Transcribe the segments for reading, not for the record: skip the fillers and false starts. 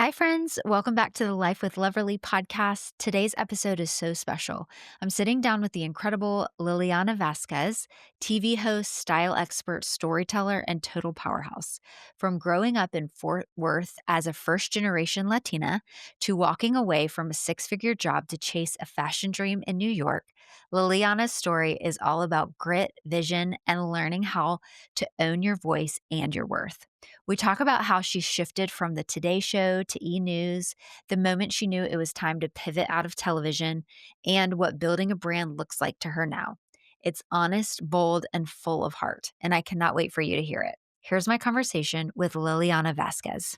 Hi, friends. Welcome back to the Life with Loverly podcast. Today's episode is so special. I'm sitting down with the incredible Liliana Vazquez, TV host, style expert, storyteller, and total powerhouse. From growing up in Fort Worth as a first generation Latina to walking away from a six-figure job to chase a fashion dream in New York, Liliana's story is all about grit, vision, and learning how to own your voice and your worth. We talk about how she shifted from the Today Show to E! News, the moment she knew it was time to pivot out of television, and what building a brand looks like to her now. It's honest, bold, and full of heart, and I cannot wait for you to hear it. Here's my conversation with Liliana Vazquez.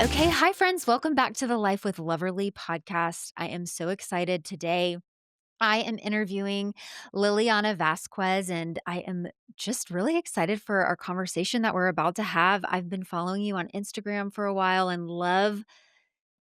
Okay, hi, friends. Welcome back to the Life with Loverly podcast. I am so excited today. I am interviewing Liliana Vazquez, and I am just really excited for our conversation that we're about to have. I've been following you on Instagram for a while and love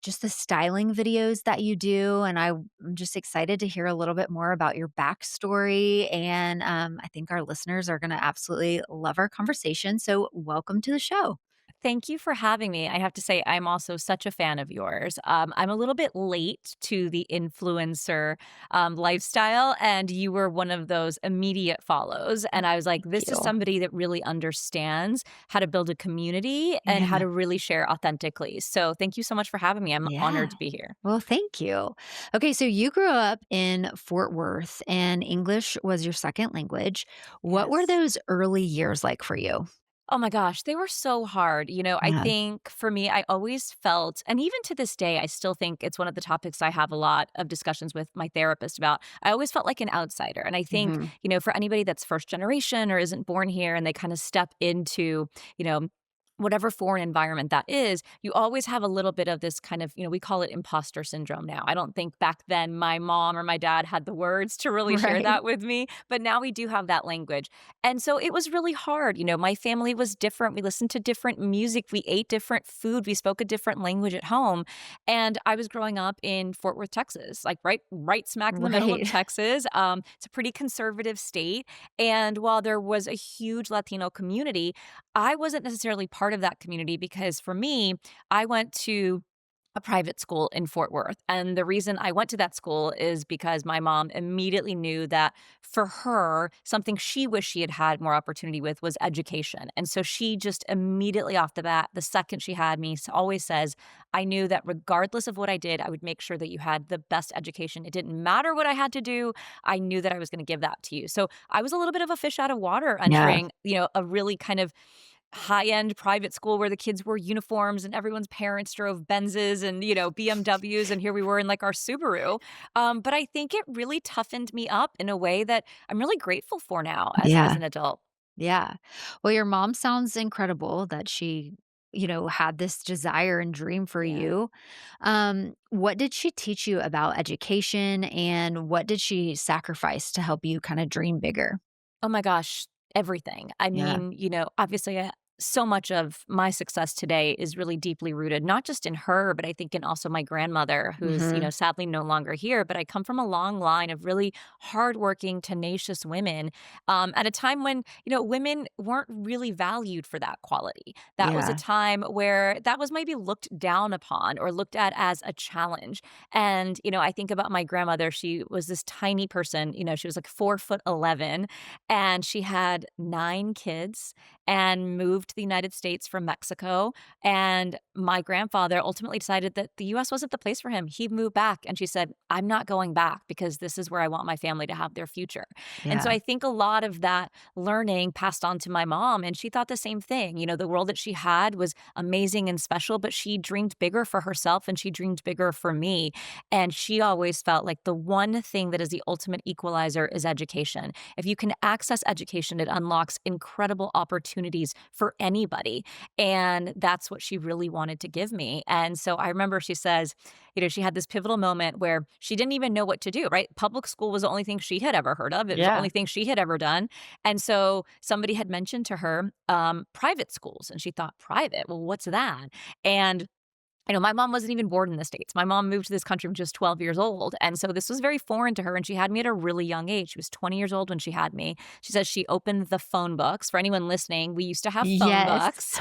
just the styling videos that you do. And I'm just excited to hear a little bit more about your backstory. And I think our listeners are going to absolutely love our conversation. So, welcome to the show. Thank you for having me. I have to say, I'm also such a fan of yours. I'm a little bit late to the influencer lifestyle, and you were one of those immediate follows. And I was like, Thank this is you. somebody that really understands how to build a community and how Yeah. to really share authentically. So thank you so much for having me. I'm Yeah. honored to be here. Well, thank you. Okay, so you grew up in Fort Worth and English was your second language. What were Yes. those early years like for you? Oh my gosh, they were so hard. I Yeah. think for me, I always felt, and even to this day, I still think it's one of the topics I have a lot of discussions with my therapist about. I always felt like an outsider. And I think, Mhm. for anybody that's first generation or isn't born here and they kind of step into, you know, whatever foreign environment that is, you always have a little bit of this kind of, we call it imposter syndrome now. I don't think back then my mom or my dad had the words to really share Right. that with me, but now we do have that language. And so it was really hard. My family was different. We listened to different music. We ate different food. We spoke a different language at home. And I was growing up in Fort Worth, Texas, like right smack in the middle of Right. Texas. It's a pretty conservative state. And while there was a huge Latino community, I wasn't necessarily part of that community because for me, I went to a private school in Fort Worth. And the reason I went to that school is because my mom immediately knew that for her, something she wished she had had more opportunity with was education. And so she just immediately off the bat, the second she had me, always says, I knew that regardless of what I did, I would make sure that you had the best education. It didn't matter what I had to do. I knew that I was going to give that to you. So I was a little bit of a fish out of water Yeah. entering, a really kind of high-end private school where the kids wore uniforms and everyone's parents drove Benzes and, BMWs, and here we were in, like, our Subaru. But I think it really toughened me up in a way that I'm really grateful for now as Yeah. an adult. Yeah. Well, your mom sounds incredible that she, had this desire and dream for Yeah. you. What did she teach you about education and what did she sacrifice to help you kind of dream bigger? Oh my gosh, everything. I Yeah. mean, obviously, so much of my success today is really deeply rooted, not just in her, but I think in also my grandmother, who's, Mhm. sadly no longer here. But I come from a long line of really hardworking, tenacious women at a time when, women weren't really valued for that quality. That was a Yeah. time where that was maybe looked down upon or looked at as a challenge. And, I think about my grandmother. She was this tiny person, she was like 4'11", and she had 9 kids and moved to the United States from Mexico. And my grandfather ultimately decided that the US wasn't the place for him. He moved back, and she said, I'm not going back because this is where I want my family to have their future. And so Yeah. I think a lot of that learning passed on to my mom, and she thought the same thing. The world that she had was amazing and special, but she dreamed bigger for herself and she dreamed bigger for me. And she always felt like the one thing that is the ultimate equalizer is education. If you can access education, it unlocks incredible opportunities for anybody. And that's what she really wanted to give me. And so I remember she says, she had this pivotal moment where she didn't even know what to do, right? Public school was the only thing she had ever heard of. It was the Yeah. only thing she had ever done. And so somebody had mentioned to her private schools. And she thought, private? Well, what's that? And I know my mom wasn't even born in the States. My mom moved to this country when she was 12 years old, and so this was very foreign to her, and she had me at a really young age. She was 20 years old when she had me. She says she opened the phone books. For anyone listening, we used to have phone Yes. books.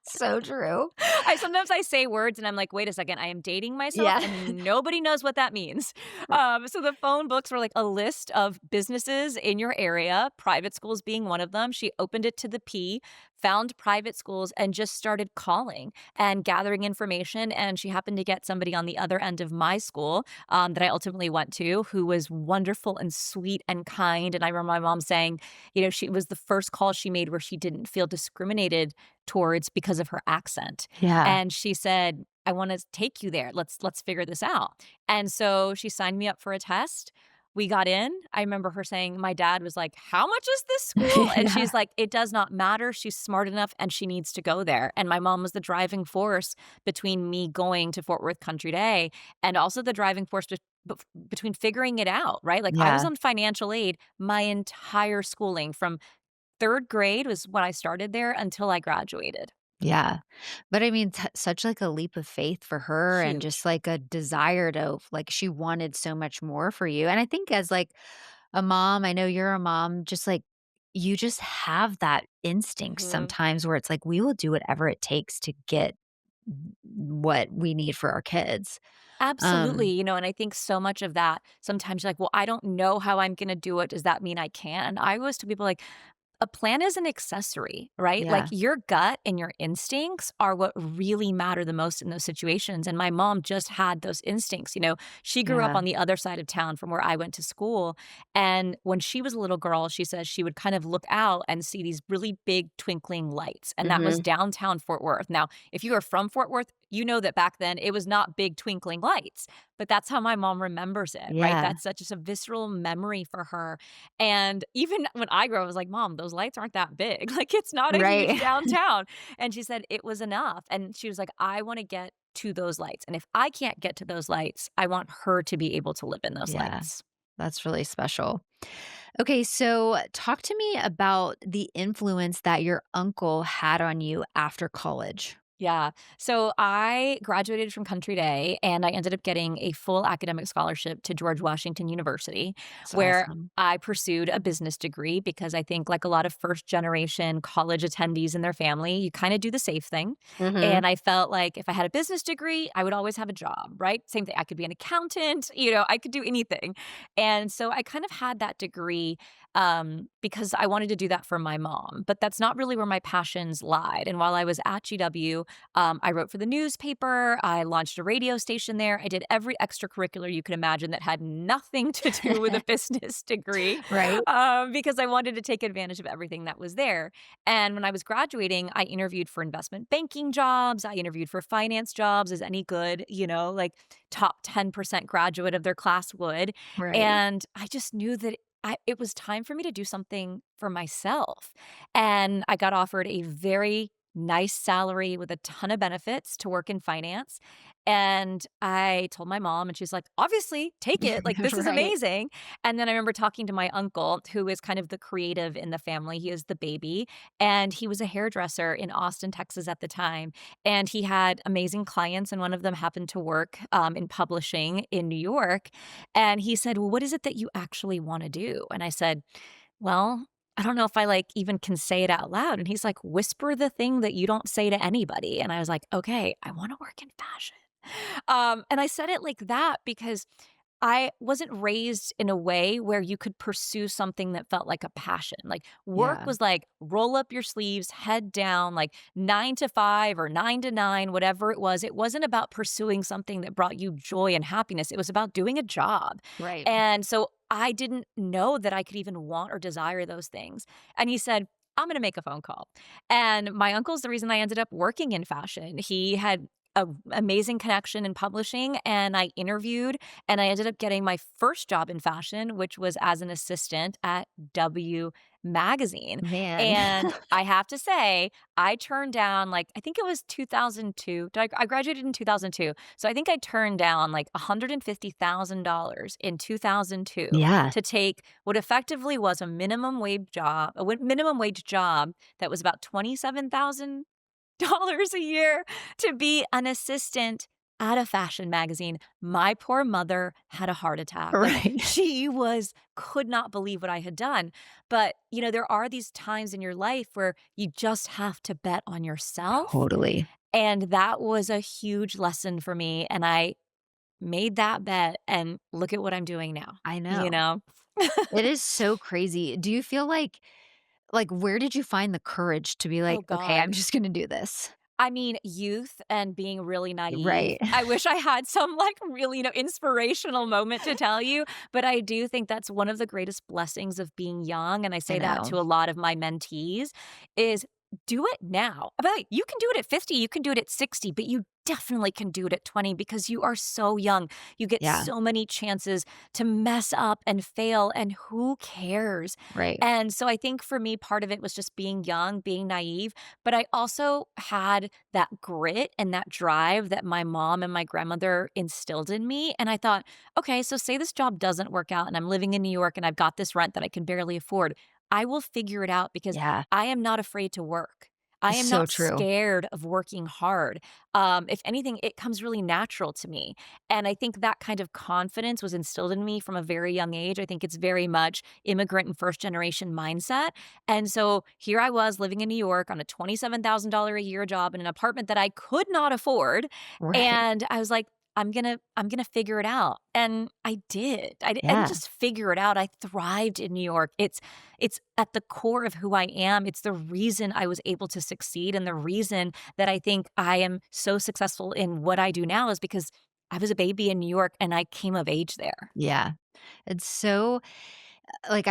So true. I say words and I'm like, "Wait a second, I am dating myself Yeah. and nobody knows what that means." So the phone books were like a list of businesses in your area, private schools being one of them. She opened it to the P, found private schools, and just started calling and gathering information, and she happened to get somebody on the other end of my school, that I ultimately went to, who was wonderful and sweet and kind, and I remember my mom saying, she was the first call she made where she didn't feel discriminated towards because of her accent. Yeah. And she said, "I wanna take you there. Let's figure this out." And so she signed me up for a test. We got in. I remember her saying my dad was like, "How much is this school?" And Yeah. she's like, "It does not matter. She's smart enough and she needs to go there." And my mom was the driving force between me going to Fort Worth Country Day and also the driving force between figuring it out, right? Like, I was Yeah. on financial aid my entire schooling from 3rd grade was when I started there until I graduated. Yeah. But I mean, such like a leap of faith for her and Huge. just like a desire to like she wanted so much more for you. And I think as like a mom, I know you're a mom, just like you just have that instinct Mhm. sometimes where it's like we will do whatever it takes to get what we need for our kids. Absolutely, Um, and I think so much of that sometimes you're like, "Well, I don't know how I'm gonna do it. Does that mean I can't?" And I always tell people like, a plan is an accessory, right? Like yeah. your gut and your instincts are what really matter the most in those situations. And my mom just had those instincts. She grew up Yeah. on the other side of town from where I went to school. And when she was a little girl, she says she would kind of look out and see these really big twinkling lights. And that was Mhm. downtown Fort Worth. Now, if you are from Fort Worth, you know that back then it was not big twinkling lights, but that's how my mom remembers it, right? Yeah. That's such just a visceral memory for her. And even when I grew up, I was like, "Mom, those lights aren't that big. Like, it's not a huge Right. downtown." And she said it was enough. And she was like, "I wanna get to those lights. And if I can't get to those lights, I want her to be able to live in those Yeah. lights." That's really special. Okay, so talk to me about the influence that your uncle had on you after college. Yeah. So I graduated from Country Day and I ended up getting a full academic scholarship to George Washington University, It's where awesome. I pursued a business degree because I think, like a lot of first generation college attendees in their family, you kind of do the safe thing. Mhm. And I felt like if I had a business degree, I would always have a job, right? Same thing. I could be an accountant, I could do anything. And so I kind of had that degree because I wanted to do that for my mom. But that's not really where my passions lied. And while I was at GW, I wrote for the newspaper. I launched a radio station there. I did every extracurricular you could imagine that had nothing to do with a business degree Right? because I wanted to take advantage of everything that was there. And when I was graduating, I interviewed for investment banking jobs. I interviewed for finance jobs, as any good, like top 10% graduate of their class would. Right. And I just knew that it was time for me to do something for myself. And I got offered a very nice salary with a ton of benefits to work in finance. And I told my mom, and she's like, "Obviously, take it. Like, this is Right. amazing." And then I remember talking to my uncle, who is kind of the creative in the family. He is the baby, and he was a hairdresser in Austin, Texas at the time. And he had amazing clients, and one of them happened to work in publishing in New York. And he said, "Well, what is it that you actually want to do?" And I said, "Well, I don't know if I like even can say it out loud." And he's like, "Whisper the thing that you don't say to anybody." And I was like, "Okay, I want to work in fashion." And I said it like that because I wasn't raised in a way where you could pursue something that felt like a passion. Like work Yeah. was like roll up your sleeves, head down, like 9 to 5 or 9 to 9, whatever it was. It wasn't about pursuing something that brought you joy and happiness. It was about doing a job. Right. And so I didn't know that I could even want or desire those things. And he said, "I'm going to make a phone call." And my uncle's the reason I ended up working in fashion. He had a amazing connection in publishing and I interviewed and I ended up getting my first job in fashion, which was as an assistant at W Magazine. Man. And I have to say, I turned down like I think it was 2002. I graduated in 2002. So I think I turned down like $150,000 in 2002 Yeah. to take what effectively was a minimum wage job, minimum wage job that was about 27,000 a year to be an assistant at a fashion magazine. My poor mother had a heart attack. Like, Right. she could not believe what I had done. But, there are these times in your life where you just have to bet on yourself. Totally. And that was a huge lesson for me. And I made that bet, and look at what I'm doing now, I you know. know? It is so crazy. Do you feel like, where did you find the courage to be Oh, like, "Okay, I'm God. just gonna do this?" I mean, youth and being really naive. Right. I wish I had some, like, really, inspirational moment to tell you, but I do think that's one of the greatest blessings of being young, and I I say that know. to a lot of my mentees, is do it now. But you can do it at 50, you can do it at 60, but you definitely can do it at 20 because you are so young. You get Yeah, so many chances to mess up and fail, and who cares? right. And so I think for me, part of it was just being young, being naive, but I also had that grit and that drive that my mom and my grandmother instilled in me. And I thought, okay, so say this job doesn't work out and I'm living in New York and I've got this rent that I can barely afford. I will figure it out because Yeah, I am not afraid to work. I it's am so not true. scared of working hard. If anything, it comes really natural to me. And I think that kind of confidence was instilled in me from a very young age. I think it's very much immigrant and first generation mindset. And so here I was living in New York on a $27,000 a year job in an apartment that I could not afford. Right. And I was like, I'm gonna figure it out. And I did. I didn't Yeah, just figure it out. I thrived in New York. It's at the core of who I am. It's the reason I was able to succeed. And the reason that I think I am so successful in what I do now is because I was a baby in New York and I came of age there. yeah. It's so like,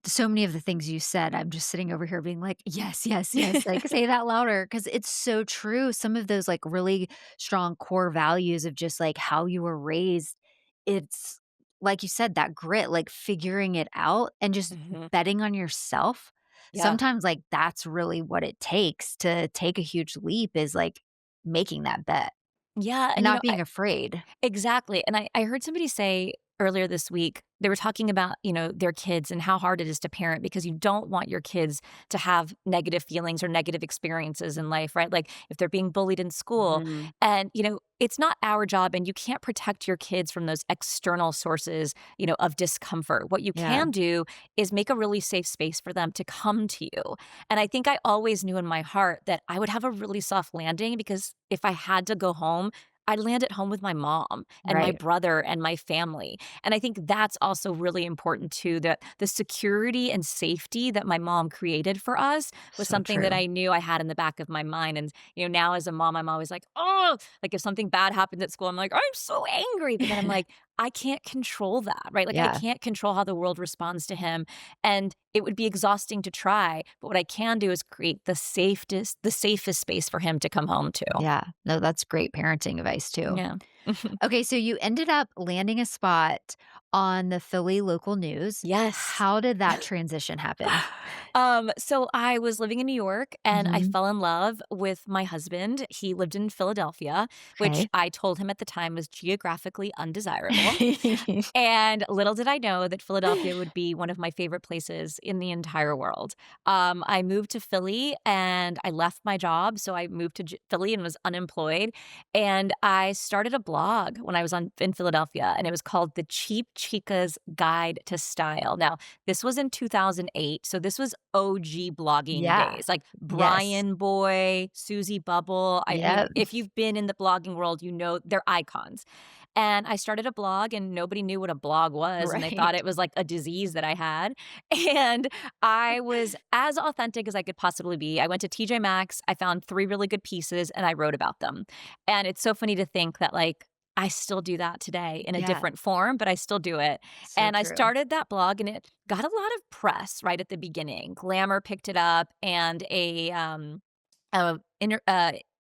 so many of the things you said, I'm just sitting over here being like, "Yes, yes, yes," like, say that louder because it's so true. Some of those, like, really strong core values of just, like, how you were raised, it's like you said, that grit, like, figuring it out and just Mhm. betting on yourself. Yeah. Sometimes, like, that's really what it takes to take a huge leap is, like, making that bet Yeah. and And, not being afraid. exactly, and I heard somebody say earlier this week, they were talking about, their kids and how hard it is to parent because you don't want your kids to have negative feelings or negative experiences in life, right? Like, if they're being bullied in school Mhm. and, it's not our job and you can't protect your kids from those external sources, of discomfort. What you Yeah, can do is make a really safe space for them to come to you. And I think I always knew in my heart that I would have a really soft landing because if I had to go home, I'd land at home with my mom and my right. brother and my family. And I think that's also really important too, that the security and safety that my mom created for us was So something that true. I knew I had in the back of my mind. And, now as a mom, I'm always like, oh, like if something bad happens at school, I'm like, I'm so angry. But then I'm like, I can't control that, right? Like I Yeah. can't control how the world responds to him. And it would be exhausting to try. But what I can do is create the safest space for him to come home to. Yeah. No, that's great parenting advice too. Yeah. Okay, so you ended up landing a spot on the Philly local news. Yes. How did that transition happen? So I was living in New York and I Mhm. fell in love with my husband. He lived in Philadelphia, which Okay. I told him at the time was geographically undesirable. And little did I know that Philadelphia would be one of my favorite places in the entire world. I moved to Philly and I left my job. So I moved to Philly and was unemployed. And I started a blog when I was in Philadelphia, and it was called The Cheap Chica's Guide to Style. Now, this was in 2008. So this was OG blogging Yeah. days, like Yes. Brian Boy, Susie Bubble. I mean, Yep. if you've been in the blogging world, they're icons. And I started a blog and nobody knew what a blog was and they thought Right. it was like a disease that I had. And I was as authentic as I could possibly be. I went to TJ Maxx, I found 3 really good pieces and I wrote about them. And it's so funny to think that like I still do that today in a Yeah. different form, but I still do it. So And I true. started that blog and it got a lot of press right at the beginning. Glamour picked it up and a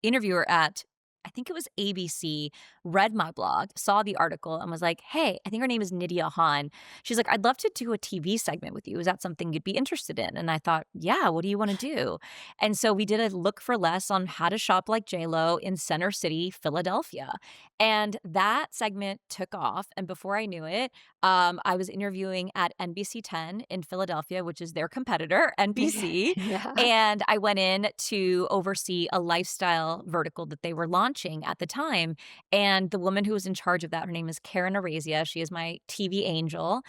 interviewer at I think it was ABC, read my blog, saw the article, and was like, hey, I think her name is Nydia Han. She's like, I'd love to do a TV segment with you. Is that something you'd be interested in? And I thought, yeah, what do you want to do? And so we did a look for less on how to shop like JLo in Center City, Philadelphia. And that segment took off. And before I knew it, I was interviewing at NBC 10 in Philadelphia, which is their competitor, NBC. Yeah. And I went in to oversee a lifestyle vertical that they were launching at the time. And the woman who was in charge of that, her name is Karen Arazia. She is my TV angel.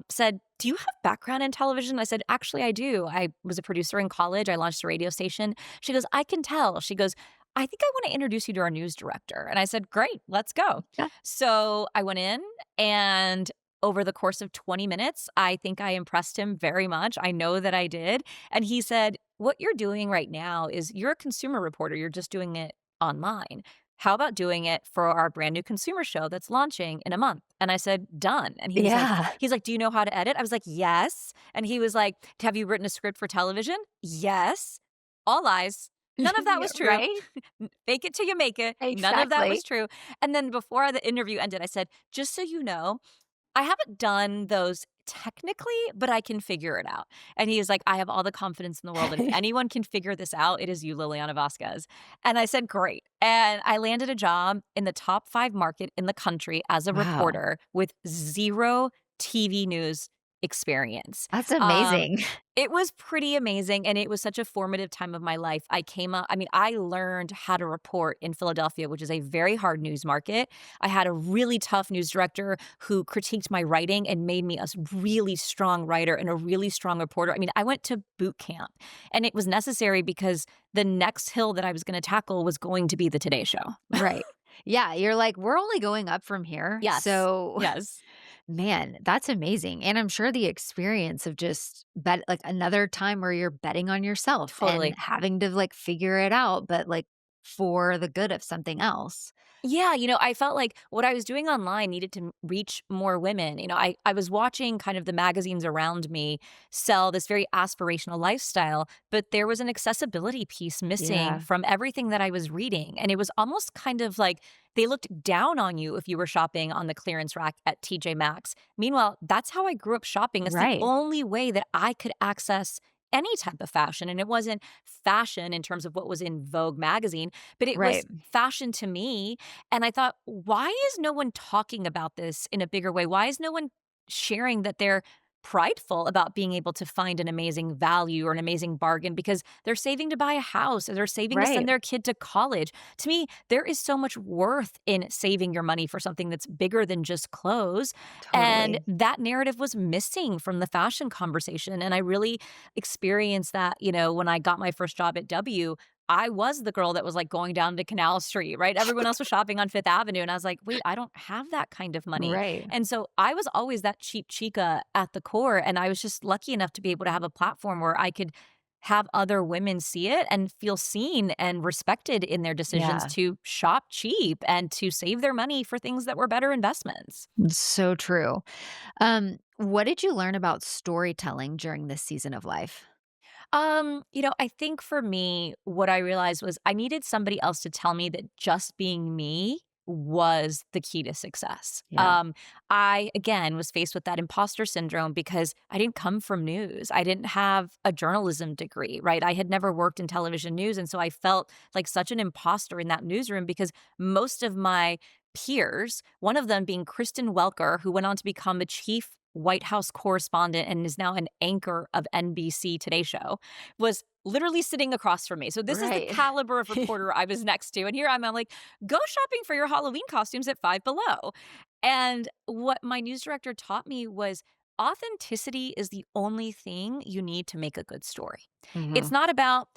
Said, do you have background in television? I said, actually, I do. I was a producer in college. I launched a radio station. She goes, I can tell. She goes, I think I want to introduce you to our news director. And I said, great, let's go. Yeah. So I went in, and over the course of 20 minutes, I think I impressed him very much. I know that I did. And he said, what you're doing right now is you're a consumer reporter. You're just doing it online. How about doing it for our brand new consumer show that's launching in a month? And I said, done. And Yeah. he's like, do you know how to edit? I was like, yes. And he was like, have you written a script for television? Yes. All lies. None of that Yeah, was true. right? Fake it till you make it. None of that was Exactly. true. And then before the interview ended, I said, just so you know, I haven't done those technically, but I can figure it out. And he was like, I have all the confidence in the world that if anyone can figure this out, it is you, Liliana Vazquez. And I said, great. And I landed a job in the top 5 market in the country as a Wow. reporter with 0 TV news experience. That's Um, amazing. it was pretty amazing, and it was such a formative time of my life. I learned how to report in Philadelphia, which is a very hard news market. I had a really tough news director who critiqued my writing and made me a really strong writer and a really strong reporter. I mean, I went to boot camp, and it was necessary because the next hill that I was gonna tackle was going to be the Today Show. Right. Yeah, you're like, "We're only going up from here." Yes. So, Yes. man, that's amazing, and I'm sure the experience of just like, another time where you're betting on yourself and Totally. having to, like, figure it out, but, like, for the good of something else. Yeah, I felt like what I was doing online needed to reach more women. I was watching kind of the magazines around me sell this very aspirational lifestyle, but there was an accessibility piece missing Yeah. from everything that I was reading. And it was almost kind of like they looked down on you if you were shopping on the clearance rack at TJ Maxx. Meanwhile, that's how I grew up shopping. It's the Right. only way that I could access any type of fashion. And it wasn't fashion in terms of what was in Vogue magazine, but it Right. was fashion to me. And I thought, why is no one talking about this in a bigger way? Why is no one sharing that they're prideful about being able to find an amazing value or an amazing bargain because they're saving to buy a house or they're saving to Right. send their kid to college? To me, there is so much worth in saving your money for something that's bigger than just clothes. And Totally. that narrative was missing from the fashion conversation. And I really experienced that, when I got my first job at W. I was the girl that was, like, going down to Canal Street, right? Everyone else was shopping on Fifth Avenue, and I was like, "Wait, I don't have that kind of money." Right. And so I was always that cheap chica at the core, and I was just lucky enough to be able to have a platform where I could have other women see it and feel seen and respected in their decisions Yeah. to shop cheap and to save their money for things that were better investments. So true. What did you learn about storytelling during this season of life? I think for me, what I realized was I needed somebody else to tell me that just being me was the key to success. Yeah. I, again, was faced with that imposter syndrome because I didn't come from news. I didn't have a journalism degree, right? I had never worked in television news. And so I felt like such an imposter in that newsroom because most of my peers, one of them being Kristen Welker, who went on to become the chief White House correspondent and is now an anchor of NBC Today Show, was literally sitting across from me. So this is the Right. caliber of reporter I was next to. And here I'm like, go shopping for your Halloween costumes at Five Below. And what my news director taught me was authenticity is the only thing you need to make a good story. It's Mhm. not about,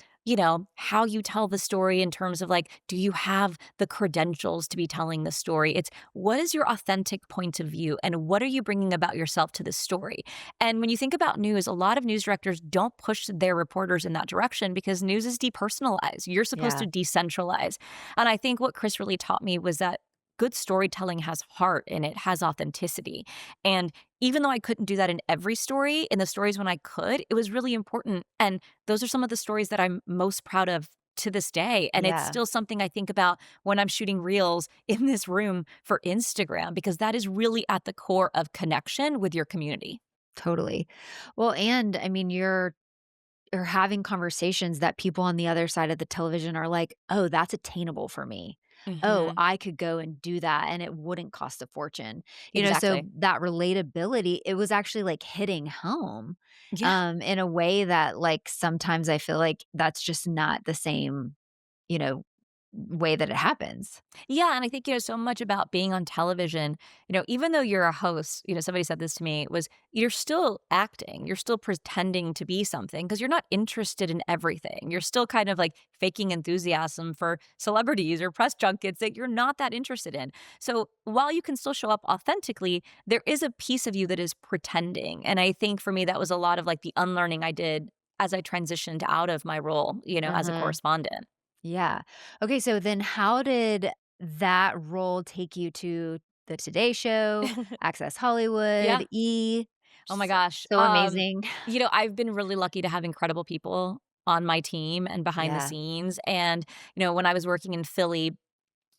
how you tell the story in terms of like, do you have the credentials to be telling the story? It's what is your authentic point of view and what are you bringing about yourself to the story? And when you think about news, a lot of news directors don't push their reporters in that direction because news is depersonalized. You're supposed Yeah. to decentralize. And I think what Chris really taught me was that good storytelling has heart and it has authenticity. And even though I couldn't do that in every story, in the stories when I could, it was really important. And those are some of the stories that I'm most proud of to this day. And it's Yeah. still something I think about when I'm shooting reels in this room for Instagram, because that is really at the core of connection with your community. Totally. Well, and I mean, you're having conversations that people on the other side of the television are like, "Oh, that's attainable for me. Oh, Mhm. I could go and do that, and it wouldn't cost a fortune." So Exactly. that relatability, it was actually, like, hitting home, Yeah. in a way that, like, sometimes I feel like that's just not the same, you know, way that it happens. Yeah, and I think, so much about being on television, even though you're a host, somebody said this to me, was you're still acting. You're still pretending to be something because you're not interested in everything. You're still kind of like faking enthusiasm for celebrities or press junkets that you're not that interested in. So while you can still show up authentically, there is a piece of you that is pretending. And I think for me, that was a lot of like the unlearning I did as I transitioned out of my role, as a Uh-huh. correspondent. Yeah. Okay, so then how did that role take you to the Today Show, Access Yeah. Hollywood, Oh my just gosh. so amazing. I've been really lucky to have incredible people on my team and behind the Yeah, scenes. And, when I was working in Philly,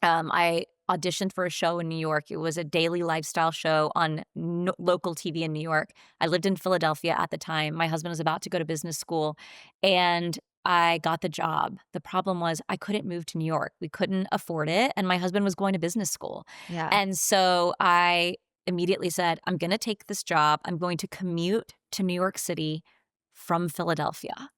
I auditioned for a show in New York. It was a daily lifestyle show on local TV in New York. I lived in Philadelphia at the time. My husband was about to go to business school, and I got the job. The problem was I couldn't move to New York. We couldn't afford it, and my husband was going to business school. yeah. And so I immediately said, I'm going to take this job. I'm going to commute to New York City from Philadelphia.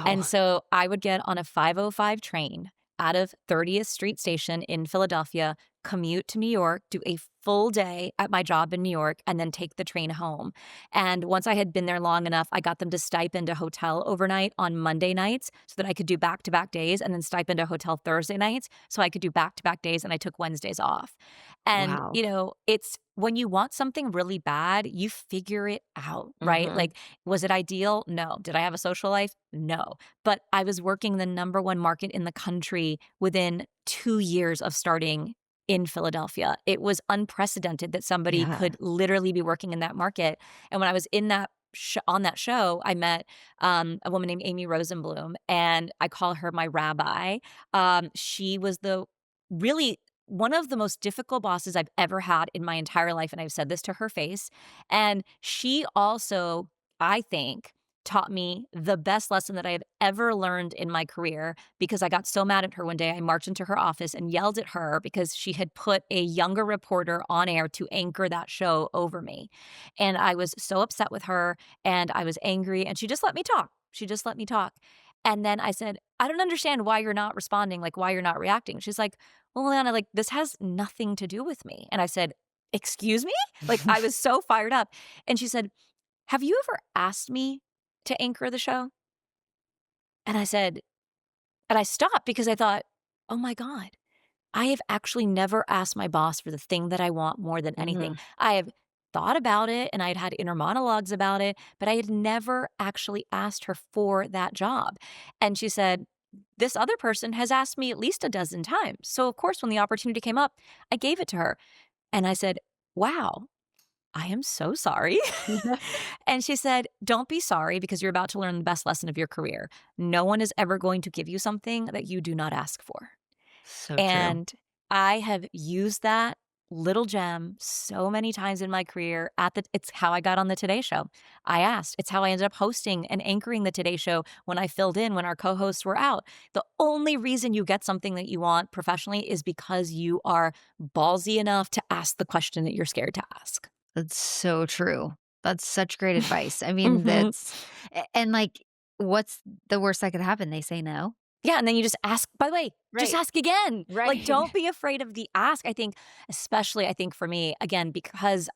And Wow. so I would get on a 5:05 train out of 30th Street Station in Philadelphia, commute to New York, do a full day at my job in New York, and then take the train home. And once I had been there long enough, I got them to stipend a hotel overnight on Monday nights so that I could do back to back days, and then stipend a hotel Thursday nights so I could do back to back days, and I took Wednesdays off. And, Wow. it's when you want something really bad, you figure it out, right? Mhm. Like, was it ideal? No. Did I have a social life? No. But I was working the number one market in the country within 2 years of starting in Philadelphia. It was unprecedented that somebody Yeah. could literally be working in that market. And when I was in that on that show, I met a woman named Amy Rosenblum, and I call her my rabbi. She was the really one of the most difficult bosses I've ever had in my entire life, and I've said this to her face. And she also, I think, taught me the best lesson that I have ever learned in my career, because I got so mad at her one day. I marched into her office and yelled at her because she had put a younger reporter on air to anchor that show over me. And I was so upset with her, and I was angry, and she just let me talk. She just let me talk. And then I said, I don't understand why you're not responding, like why you're not reacting. She's like, well, Liliana, like this has nothing to do with me. And I said, excuse me? Like I was so fired up. And she said, have you ever asked me to anchor the show? And I said, and I stopped because I thought, oh my God, I have actually never asked my boss for the thing that I want more than anything. Mhm. I have thought about it and I'd had inner monologues about it, but I had never actually asked her for that job. And she said, this other person has asked me at least a dozen times. So, of course, when the opportunity came up, I gave it to her. And I said, wow, I am so sorry. And she said, don't be sorry because you're about to learn the best lesson of your career. No one is ever going to give you something that you do not ask for. So true. And I have used that little gem so many times in my career. It's how I got on the Today Show. I asked. It's how I ended up hosting and anchoring the Today Show when I filled in when our co-hosts were out. The only reason you get something that you want professionally is because you are ballsy enough to ask the question that you're scared to ask. That's so true. That's such great advice. I mean, Mhm. and, like, what's the worst that could happen? They say no? Yeah, and then you just ask, by the way, just Right. ask again. Like, Right. don't be afraid of the ask. I think, especially, I think for me, again, because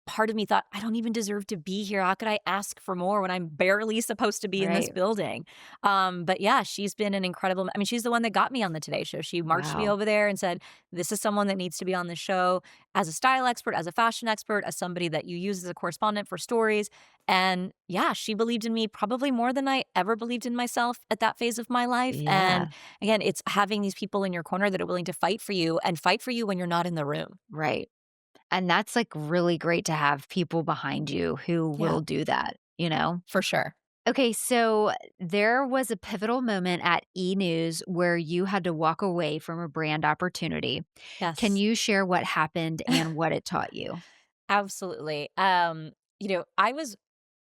part of me thought, I don't even deserve to be here. How could I ask for more when I'm barely supposed to be in this Right. building? But yeah, she's been an incredible, I mean, she's the one that got me on the Today Show. She marched me Wow. over there and said, this is someone that needs to be on the show as a style expert, as a fashion expert, as somebody that you use as a correspondent for stories. And yeah, she believed in me probably more than I ever believed in myself at that phase of my life. And Yeah. again, it's having these people in your corner that are willing to fight for you and fight for you when you're not in the room. Right. And that's, like, really great to have people behind you who Yeah, will do that, you know? for sure. Okay, so there was a pivotal moment at E! News where you had to walk away from a brand opportunity. Can Yes. you share what happened and what it taught you? Absolutely. I was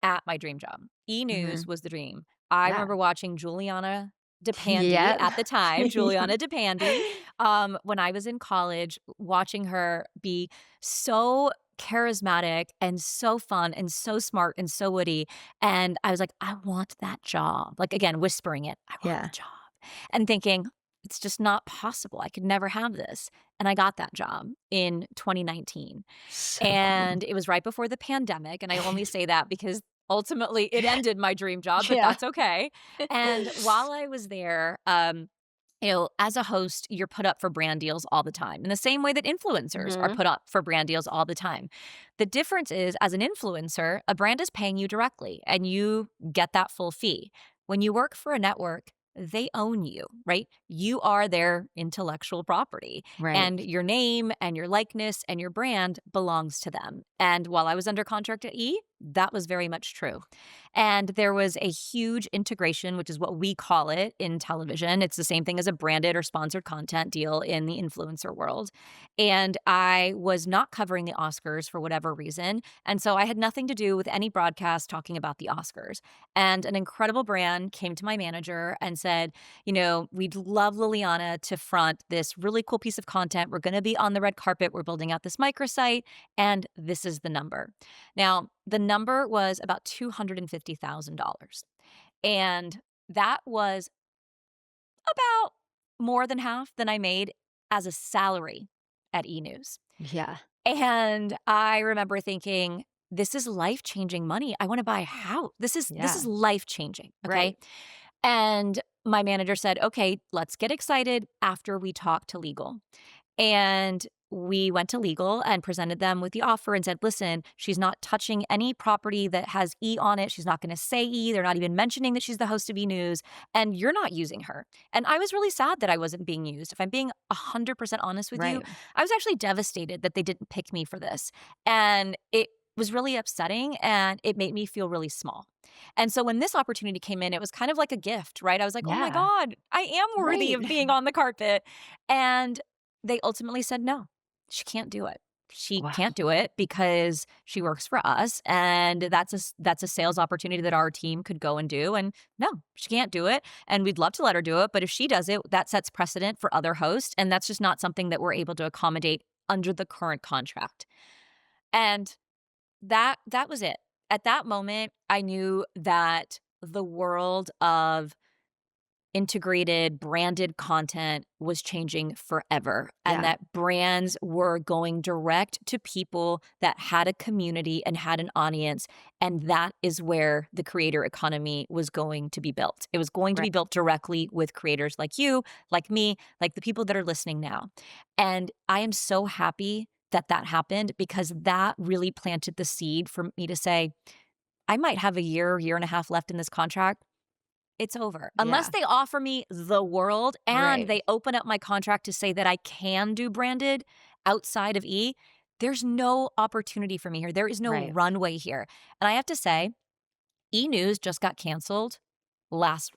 at my dream job. E-News Mhm. was the dream. I Yeah. remember watching Juliana DePandy Yep. at the time, Juliana DePandy, when I was in college, watching her be so charismatic and so fun and so smart and so witty, and I was like, "I want that job." Like, again, whispering it, "I want the Yeah. job," and thinking, "It's just not possible. I could never have this," and I got that job in 2019. So cool. And it was right before the pandemic, and I only say that because ultimately it ended my dream job, but Yeah. that's okay. And while I was there, as a host, you're put up for brand deals all the time, in the same way that influencers are Mhm. put up for brand deals all the time. The difference is, as an influencer, a brand is paying you directly and you get that full fee. When you work for a network, they own you, right? You are their intellectual property, Right. and your name and your likeness and your brand belongs to them. And while I was under contract at E, that was very much true. And there was a huge integration, which is what we call it in television. It's the same thing as a branded or sponsored content deal in the influencer world. And I was not covering the Oscars for whatever reason. And so I had nothing to do with any broadcast talking about the Oscars. And an incredible brand came to my manager and said, we'd love Liliana to front this really cool piece of content. We're going to be on the red carpet. We're building out this microsite, and this is the number. Now, the number was about $250,000. And that was about more than half than I made as a salary at E! News. Yeah. And I remember thinking, this is life-changing money. I wanna buy a house. This is Yeah. life-changing, okay? Right. And my manager said, "Okay, let's get excited after we talk to legal." And we went to legal and presented them with the offer and said, "Listen, she's not touching any property that has E on it. She's not gonna say E. They're not even mentioning that she's the host of E! News, and you're not using her." And I was really sad that I wasn't being used. If I'm being 100% honest with you, Right. I was actually devastated that they didn't pick me for this. And it was really upsetting, and it made me feel really small. And so when this opportunity came in, it was kind of like a gift, right? I was like, "Oh my Yeah. god, I am worthy Right. of being on the carpet." And they ultimately said, "No, she can't do it. She Wow. can't do it because she works for us, and that's a sales opportunity that our team could go and do, and no, she can't do it, and we'd love to let her do it, but if she does it, that sets precedent for other hosts, and that's just not something that we're able to accommodate under the current contract." And that was it. At that moment, I knew that the world of integrated branded content was changing forever, and Yeah. that brands were going direct to people that had a community and had an audience, and that is where the creator economy was going to be built. It was going to Right. be built directly with creators like you, like me, like the people that are listening now. And I am so happy that that happened, because that really planted the seed for me to say, I might have a year and a half left in this contract. It's over. Unless Yeah. they offer me the world and Right. they open up my contract to say that I can do branded outside of E, there's no opportunity for me here. There is no Right. runway here. And I have to say, E! News just got canceled last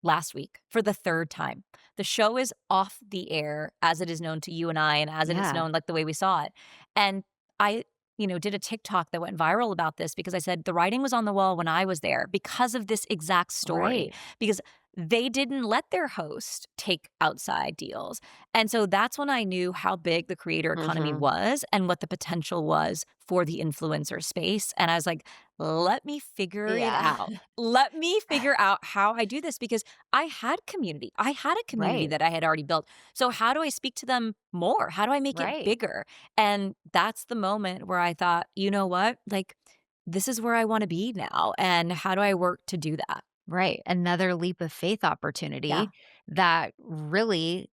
last week for the 3rd time. The show is off the air as it is known to you and I, and as it is Yeah. known like the way we saw it. And I, did a TikTok that went viral about this, because I said the writing was on the wall when I was there because of this exact story, Right. because they didn't let their host take outside deals. And so that's when I knew how big the creator economy Mhm. was and what the potential was for the influencer space. And I was like, let me figure it Yeah. out. Let me figure out how I do this, because I had community. I had a community Right. that I had already built. So how do I speak to them more? How do I make it Right. bigger? And that's the moment where I thought, you know what? Like, this is where I want to be now. And how do I work to do that? Right. Another leap of faith Yeah. opportunity that really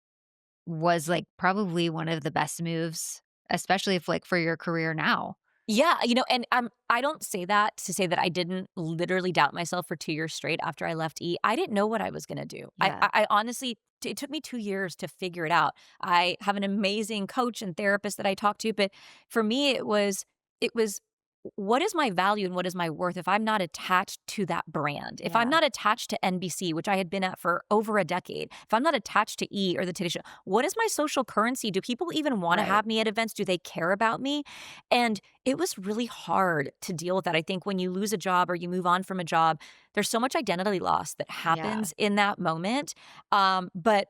was, like, probably one of the best moves, especially if, like, for your career now. Yeah, and I don't say that to say that I didn't literally doubt myself for 2 years straight after I left E. I didn't know what I was gonna do. Yeah. I honestly, it took me 2 years to figure it out. I have an amazing coach and therapist that I talk to, but for me, it was what is my value and what is my worth if I'm not attached to that brand? If I'm Yeah. not attached to NBC, which I had been at for over a decade, if I'm not attached to E or the Today Show, what is my social currency? Do people even want to Right. have me at events? Do they care about me? And it was really hard to deal with that. I think when you lose a job or you move on from a job, there's so much identity loss that Yeah. happens in that moment. But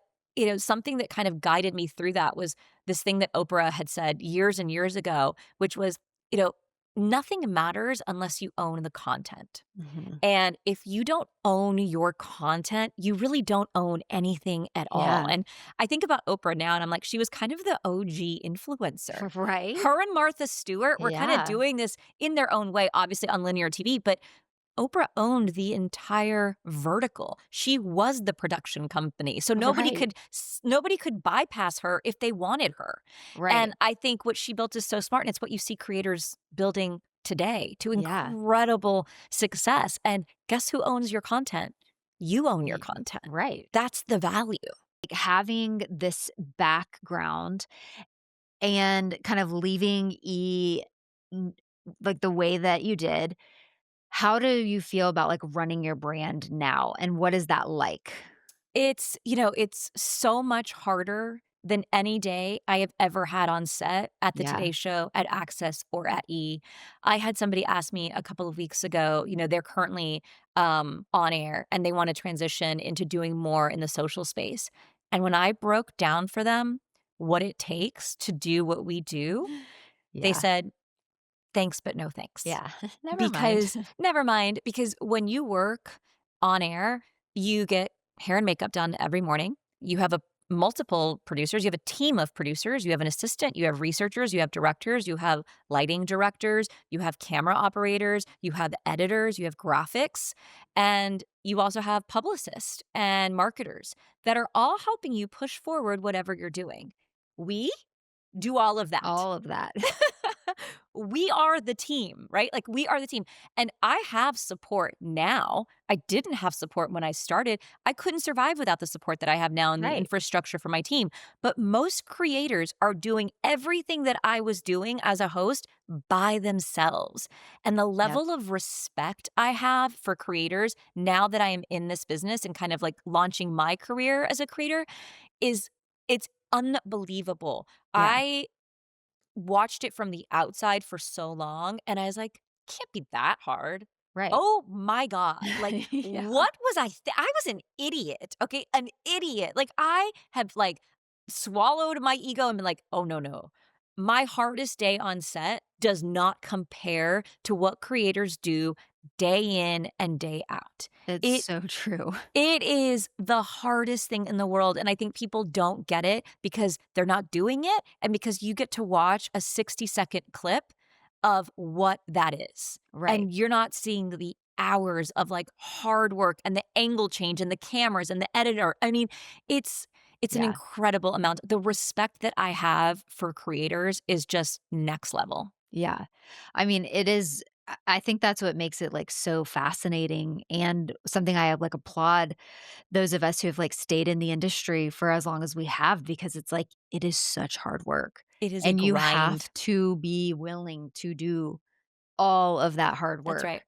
something that kind of guided me through that was this thing that Oprah had said years and years ago, which was, you know, nothing matters unless you own the content. Mhm. And if you don't own your content, you really don't own anything at all. Yeah. And I think about Oprah now and I'm like, she was kind of the OG influencer. Right? Her and Martha Stewart were kind of Yeah. doing this in their own way, obviously on linear TV, but Oprah owned the entire vertical. She was the production company. So Right. nobody could bypass her if they wanted her. Right. And I think what she built is so smart and it's what you see creators building today to Yeah. incredible success. And guess who owns your content? You own your content. Right. That's the value. Like, having this background and kind of leaving n like, the way that you did, how do you feel about, like, running your brand now, and what is that like? It's so much harder than any day I have ever had on set at the Yeah. Today Show, at Access, or at E! I had somebody ask me a couple of weeks ago, they're currently, on air, and they wanna transition into doing more in the social space, and when I broke down for them what it takes to do what we do, they Yeah. said, "Thanks, but no thanks." Yeah. Never mind. Because never mind, because when you work on air, you get hair and makeup done every morning. You have a multiple producers, you have a team of producers, you have an assistant, you have researchers, you have directors, you have lighting directors, you have camera operators, you have editors, you have graphics, and you also have publicists and marketers that are all helping you push forward whatever you're doing. We do all of that. All of that. We are the team, right? Like, we are the team. And I have support now. I didn't have support when I started. I couldn't survive without the support that I have now and the Right. infrastructure for my team. But most creators are doing everything that I was doing as a host by themselves. And the Yep. level of respect I have for creators now that I am in this business and kind of like launching my career as a creator is it's unbelievable. Yeah. I watched it from the outside for so long, and I was like, "Can't be that hard." Right. Oh my god, like, Yeah. what was I was an idiot, okay? An idiot. Like, I have, like, swallowed my ego and been like, "Oh, no, no. My hardest day on set does not compare to what creators do day in and day out." It's It so true. it is the hardest thing in the world, and I think people don't get it because they're not doing it and because you get to watch a 60-second clip of what that is, Right. and you're not seeing the hours of, like, hard work and the angle change and the cameras and the editor. I mean, it's an Yeah. incredible amount. The respect that I have for creators is just next level. Yeah. I mean, it is I think that's what makes it, like, so fascinating and something I, like, applaud those of us who have, like, stayed in the industry for as long as we have because it's like, it is such hard work, It is a and you grind. have to be willing to do all of that hard That's work, right.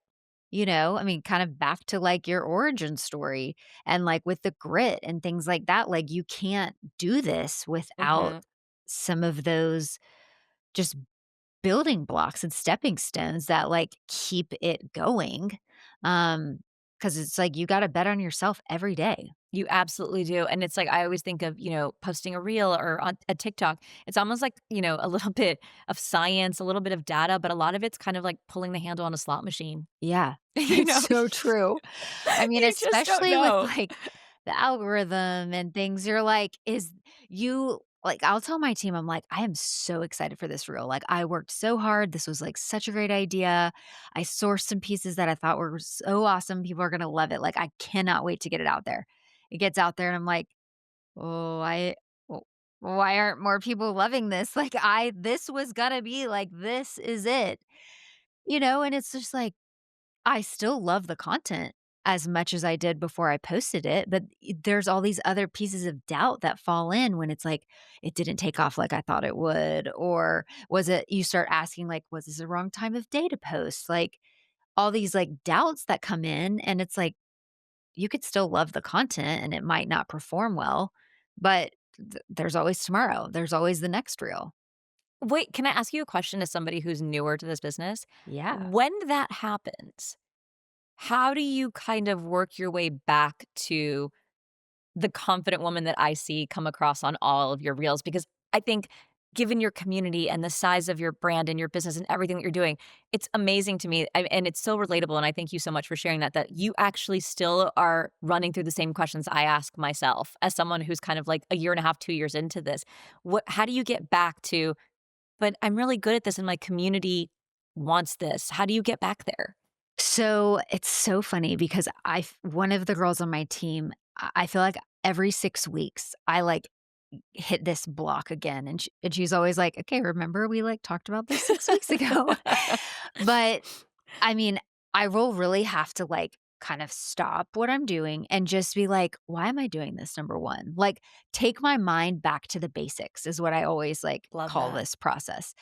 you know? I mean, kind of back to, like, your origin story and, like, with the grit and things like that, like, you can't do this without Mhm. some of those just building blocks and stepping stones that, like, keep it going, because it's like you gotta bet on yourself every day. You absolutely do, and it's like I always think of, posting a reel or on a TikTok. It's almost like, a little bit of science, a little bit of data, but a lot of it's kind of like pulling the handle on a slot machine. Yeah, You it's know? so true. I mean, You just don't especially with, know. like, the algorithm and things, you're like, "Is you" like, I'll tell my team, I'm like, "I am so excited for this reel, like, I worked so hard, this was, like, such a great idea. I sourced some pieces that I thought were so awesome, people are gonna love it, like, I cannot wait to get it out there." It gets out there and I'm like, "Oh, w why aren't more people loving this?" Like, this was gonna be like, this is it, you know, and it's just like, I still love the content. as much as I did before I posted it, but there's all these other pieces of doubt that fall in when it's like, it didn't take off like I thought it would, or was it you start asking like, was this the wrong time of day to post? Like, all these, like, doubts that come in, and it's like, you could still love the content and it might not perform well, but there's always tomorrow. There's always the next reel. Wait, can I ask you a question as somebody who's newer to this business? Yeah. When that happens, how do you kind of work your way back to the confident woman that I see come across on all of your reels? Because I think given your community and the size of your brand and your business and everything that you're doing, it's amazing to me, and it's so relatable, and I thank you so much for sharing that, that you actually still are running through the same questions I ask myself as someone who's kind of like a year and a half, 2 years into this. How do you get back to, "But I'm really good at this and my community wants this." How do you get back there? So, it's so funny because one of the girls on my team, I feel like every 6 weeks, I, like, hit this block again, and she's always like, "Okay, remember we, like, talked about this 6 weeks ago?" But, I mean, I will really have to, like, kind of stop what I'm doing and just be like, "Why am I doing this?" Number 1. Like, take my mind back to the basics is what I always, like, Love call that. this process.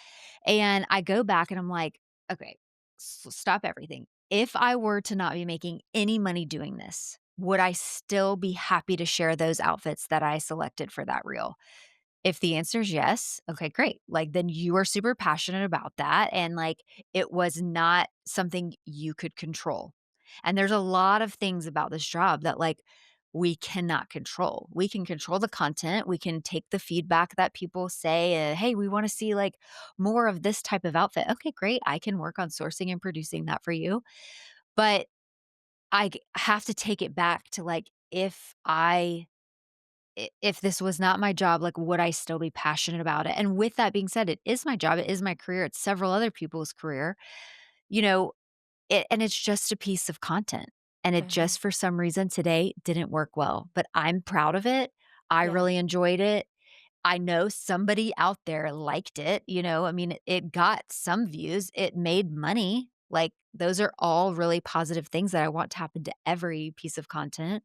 And I go back and I'm like, "Okay, stop everything. If I were to not be making any money doing this, would I still be happy to share those outfits that I selected for that reel?" If the answer is yes, okay, great. Like, then you are super passionate about that, and, like, it was not something you could control. And there's a lot of things about this job that, like, we cannot control. We can control the content, we can take the feedback that people say, "Hey, we wanna see, like, more of this type of outfit." Okay, great, I can work on sourcing and producing that for you. But have to take it back to, like, if this was not my job, like, would I still be passionate about it? And with that being said, it is my job, it is my career, it's several other people's career, you know, and it's just a piece of content, and it Mhm. just for some reason today didn't work well, but I'm proud of it. I Yeah. really enjoyed it. I know somebody out there liked it, I mean, it got some views, it made money, like, those are all really positive things that I want to happen to every piece of content.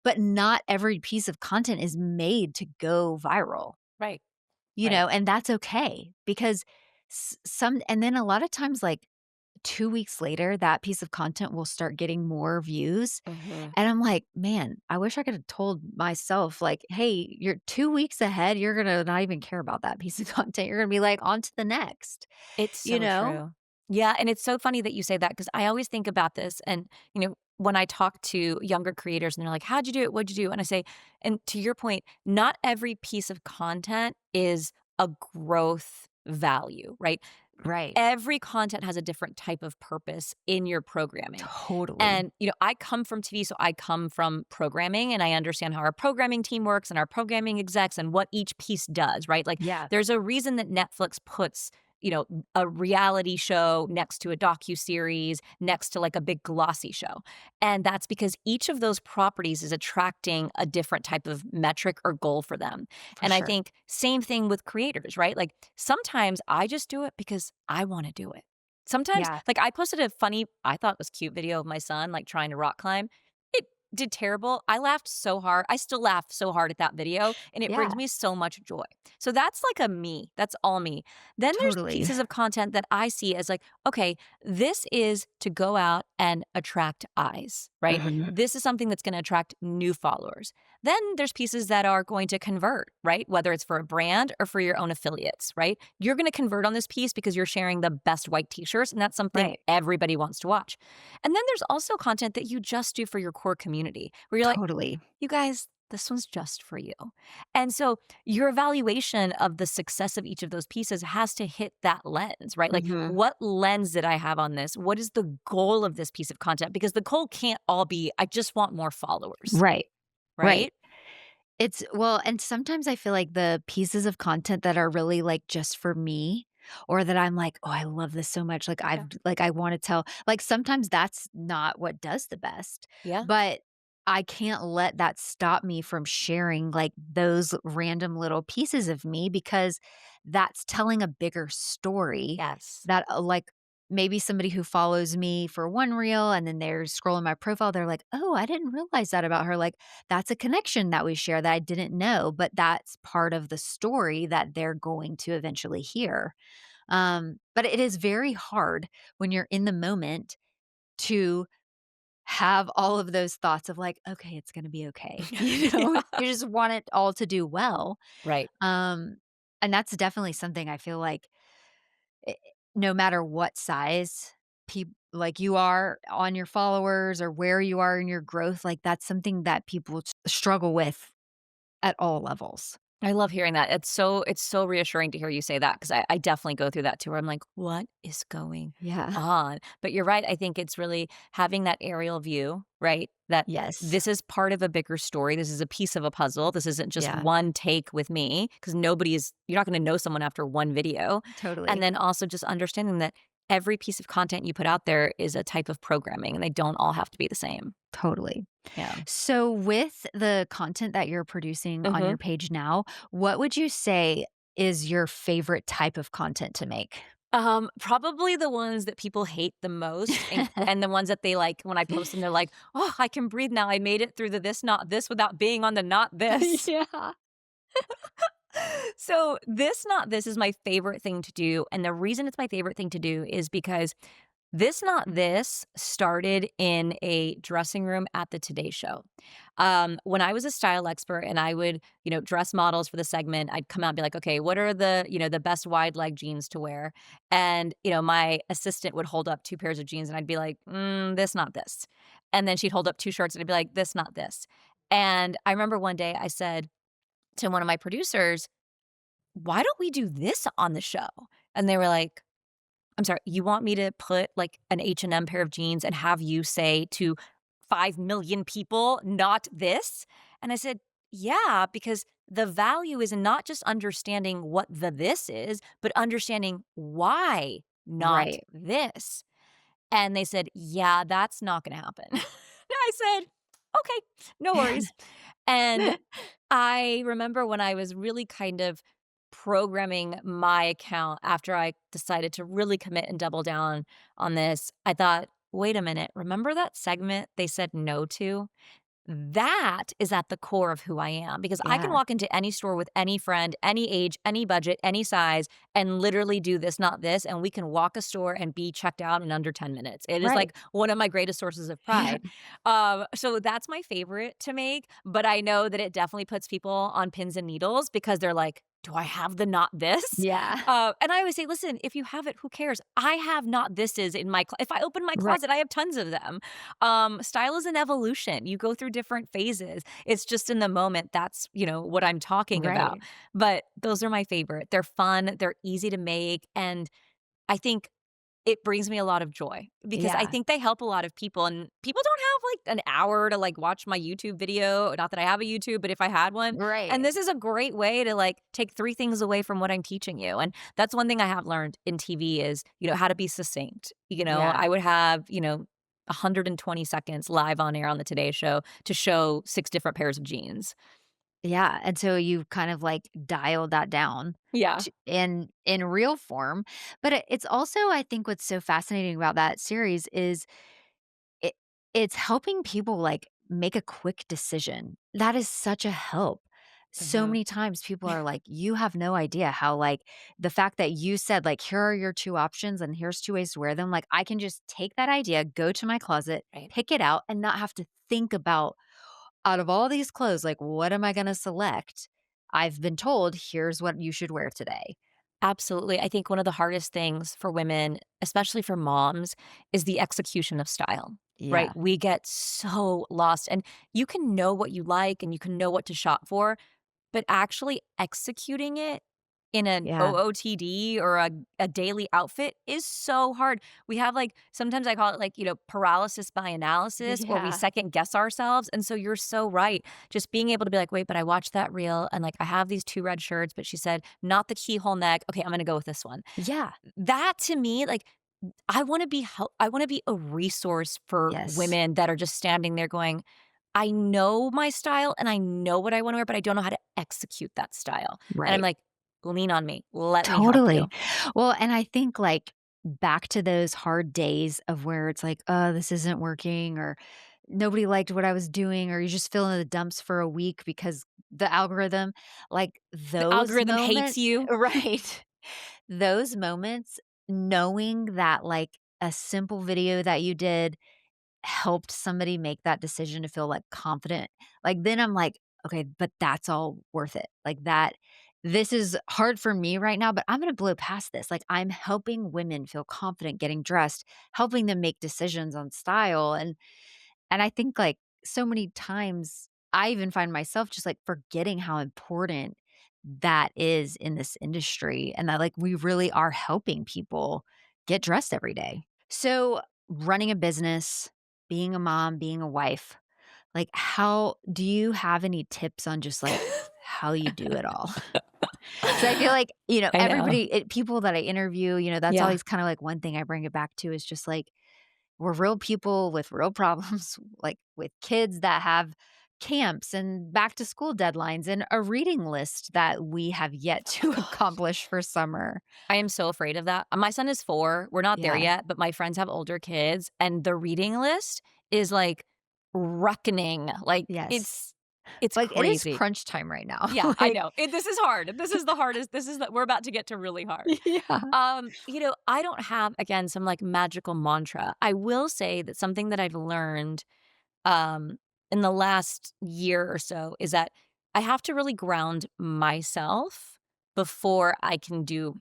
But not every piece of content is made to go viral, Right. Right. and that's okay because some and then a lot of times, like, 2 weeks later, that piece of content will start getting more views, Mhm. and I'm like, "Man, I wish I could've told myself, like, hey, you're 2 weeks ahead, you're gonna not even care about that piece of content, you're gonna be like, on to the next," It's you so know? true. Yeah, and it's so funny that you say that because I always think about this and, when I talk to younger creators and they're like, "How'd you do it? What'd you do?" And I say, and to your point, not every piece of content is a growth value, right? Right. Every content has a different type of purpose in your programming. Totally. And, I come from TV, so I come from programming and I understand how our programming team works and our programming execs and what each piece does, right? Like Yeah, there's a reason that Netflix puts, a reality show next to a docu-series, next to like a big glossy show. And that's because each of those properties is attracting a different type of metric or goal for them. for And I sure. think same thing with creators, right? Like sometimes I just do it because I want to do it. Sometimes, Yeah, like I posted a funny, I thought was cute video of my son like trying to rock climb. It did terrible. I laughed so hard. I still laugh so hard at that video and it yeah, brings me so much joy. So that's like a me. That's all me. Then there's totally. pieces of content that I see as like, okay, this is to go out and attract eyes, right? Mhm. This is something that's going to attract new followers. Then there's pieces that are going to convert, right? Whether it's for a brand or for your own affiliates, right? You're going to convert on this piece because you're sharing the best white t-shirts and that's something Right. everybody wants to watch. And then there's also content that you just do for your core community where you're like, Totally. you guys, this one's just for you. And so your evaluation of the success of each of those pieces has to hit that lens, right? Like, Mhm. what lens did I have on this? What is the goal of this piece of content? Because the goal can't all be, I just want more followers, Right, right. right? And sometimes I feel like the pieces of content that are really, like, just for me, or that I'm like, "Oh, I love this so much," Yeah. I wanna tell like, sometimes that's not what does the best, Yeah. but I can't let that stop me from sharing, like, those random little pieces of me because that's telling a bigger story Yes. that, maybe somebody who follows me for one reel and then they're scrolling my profile, they're like, "Oh, I didn't realize that about her." Like, that's a connection that we share that I didn't know, but that's part of the story that they're going to eventually hear. But it is very hard when you're in the moment to have all of those thoughts of like, "Okay, it's gonna be okay." You know? Yeah. You just want it all to do well. Right. Um, and that's definitely something I feel like I no matter what size like you are on your followers or where you are in your growth, like that's something that people struggle with at all levels. I love hearing that. It's so reassuring to hear you say that because I definitely go through that too, where I'm like, "What is going Yeah. on?" But you're right, I think it's really having that aerial view, right? That Yes. this is part of a bigger story, this is a piece of a puzzle, this isn't just Yeah. one take with me, because you're not gonna know someone after one video. And Totally. then also just understanding that every piece of content you put out there is a type of programming, and they don't all have to be the same. Totally. Yeah. So with the content that you're producing on your Mhm. page now, what would you say is your favorite type of content to make? Probably the ones that people hate the most and the ones that they like when I post them, they're like, "Oh, I can breathe now. I made it through the this, not this without being on the not this." Yeah. So, this, not this is my favorite thing to do, and the reason it's my favorite thing to do is because this, not this started in a dressing room at the Today Show. When I was a style expert and I would, dress models for the segment, I'd come out and be like, okay, what are the best wide leg jeans to wear? And, my assistant would hold up two pairs of jeans and I'd be like, this, not this. And then she'd hold up two shirts and I'd be like, this, not this. And I remember one day I said to one of my producers, why don't we do this on the show? And they were like, I'm sorry, you want me to put, like, an H&M pair of jeans and have you say to 5,000,000 people, "Not this?" And I said, "Yeah, because the value is in not just understanding what the this is, but understanding why not Right. this." And they said, "Yeah, that's not gonna happen." I said, "Okay, no worries." And I remember when I was really kind of programming my account after I decided to really commit and double down on this, I thought, "Wait a minute, remember that segment they said no to? That is at the core of who I am because I can Yeah. walk into any store with any friend, any age, any budget, any size, and literally do this, not this. And we can walk a store and be checked out in under 10 minutes. It is Right. like one of my greatest sources of Yeah. pride. So that's my favorite to make. But I know that it definitely puts people on pins and needles because they're like, do I have the not this? Yeah. And I always say, listen, if you have it, who cares? I have not thises in my if I open my Right. closet, I have tons of them. Style is an evolution. You go through different phases. It's just in the moment that's, what I'm talking about. Right. But those are my favorite. They're fun, they're easy to make, and I think it brings me a lot of joy because I Yeah. think they help a lot of people, and people don't have, like, an hour to, like, watch my YouTube video. Not that I have a YouTube, but if I had one, Right. and this is a great way to, like, take 3 things away from what I'm teaching you, and that's one thing I have learned in TV is, how to be succinct. Yeah. I would have, 120 seconds live on air on the Today Show to show 6 different pairs of jeans. Yeah, and so you kind of, like, dialed that down Yeah. to in real form, but it's also I think what's so fascinating about that series is it it's helping people, like, make a quick decision. That is such a help. So Mhm. many times people are like, "You have no idea how," like, the fact that you said, like, "Here are your 2 options, and here's 2 ways to wear them," like, I can just take that idea, go to my closet, Right. pick it out, and not have to think about out of all these clothes, like, what am I gonna select? I've been told, "Here's what you should wear today." Absolutely. I think one of the hardest things for women, especially for moms, is the execution of style, right? Yeah. We get so lost, and you can know what you like and you can know what to shop for, but actually executing it in an Yeah. OOTD or a daily outfit is so hard. We have, like, sometimes I call it, like, paralysis by analysis where we Yeah. second guess ourselves. And so you're so right. Just being able to be like, wait, but I watched that reel and, like, I have these 2 red shirts, but she said not the keyhole neck. Okay, I'm gonna go with this one. Yeah. That to me, like, I wanna be a resource for Yes. women that are just standing there going, I know my style and I know what I wanna wear, but I don't know how to execute that style. And I'm Right. like, "Lean on me. Let me help Totally. you." Well, and I think, like back to those hard days of where it's like, "Oh, this isn't working," or nobody liked what I was doing, or you just feel in the dumps for a week because the algorithm, like The those algorithm hates moments you. right. Those moments, knowing that, like, a simple video that you did helped somebody make that decision to feel, like, confident, like, then I'm like, "Okay, but that's all worth it." Like, that this is hard for me right now, but I'm gonna blow past this, like, I'm helping women feel confident getting dressed, helping them make decisions on style, and I think, like, so many times, I even find myself just, like, forgetting how important that is in this industry and that, like, we really are helping people get dressed every day. So, running a business, being a mom, being a wife, like, how do you have any tips on just, like, how you do it all? Because I feel like, I know. people that I interview, that's Yeah. always kinda, like, one thing I bring it back to is just, like, we're real people with real problems, like, with kids that have camps and back to school deadlines and a reading list that we have yet Oh my to gosh. accomplish for summer. I am so afraid of that. My son is 4. We're not there Yeah. yet, but my friends have older kids, and the reading list is, like, reckoning. Like, Yes. it's Like, it is crazy. crunch time right now. Yeah, I Like know. This is hard. This is the hardest. This is the we're about to get to really hard. yeah. I don't have, again, some, like, magical mantra. I will say that something that I've learned, um, in the last year or so is that I have to really ground myself before I can do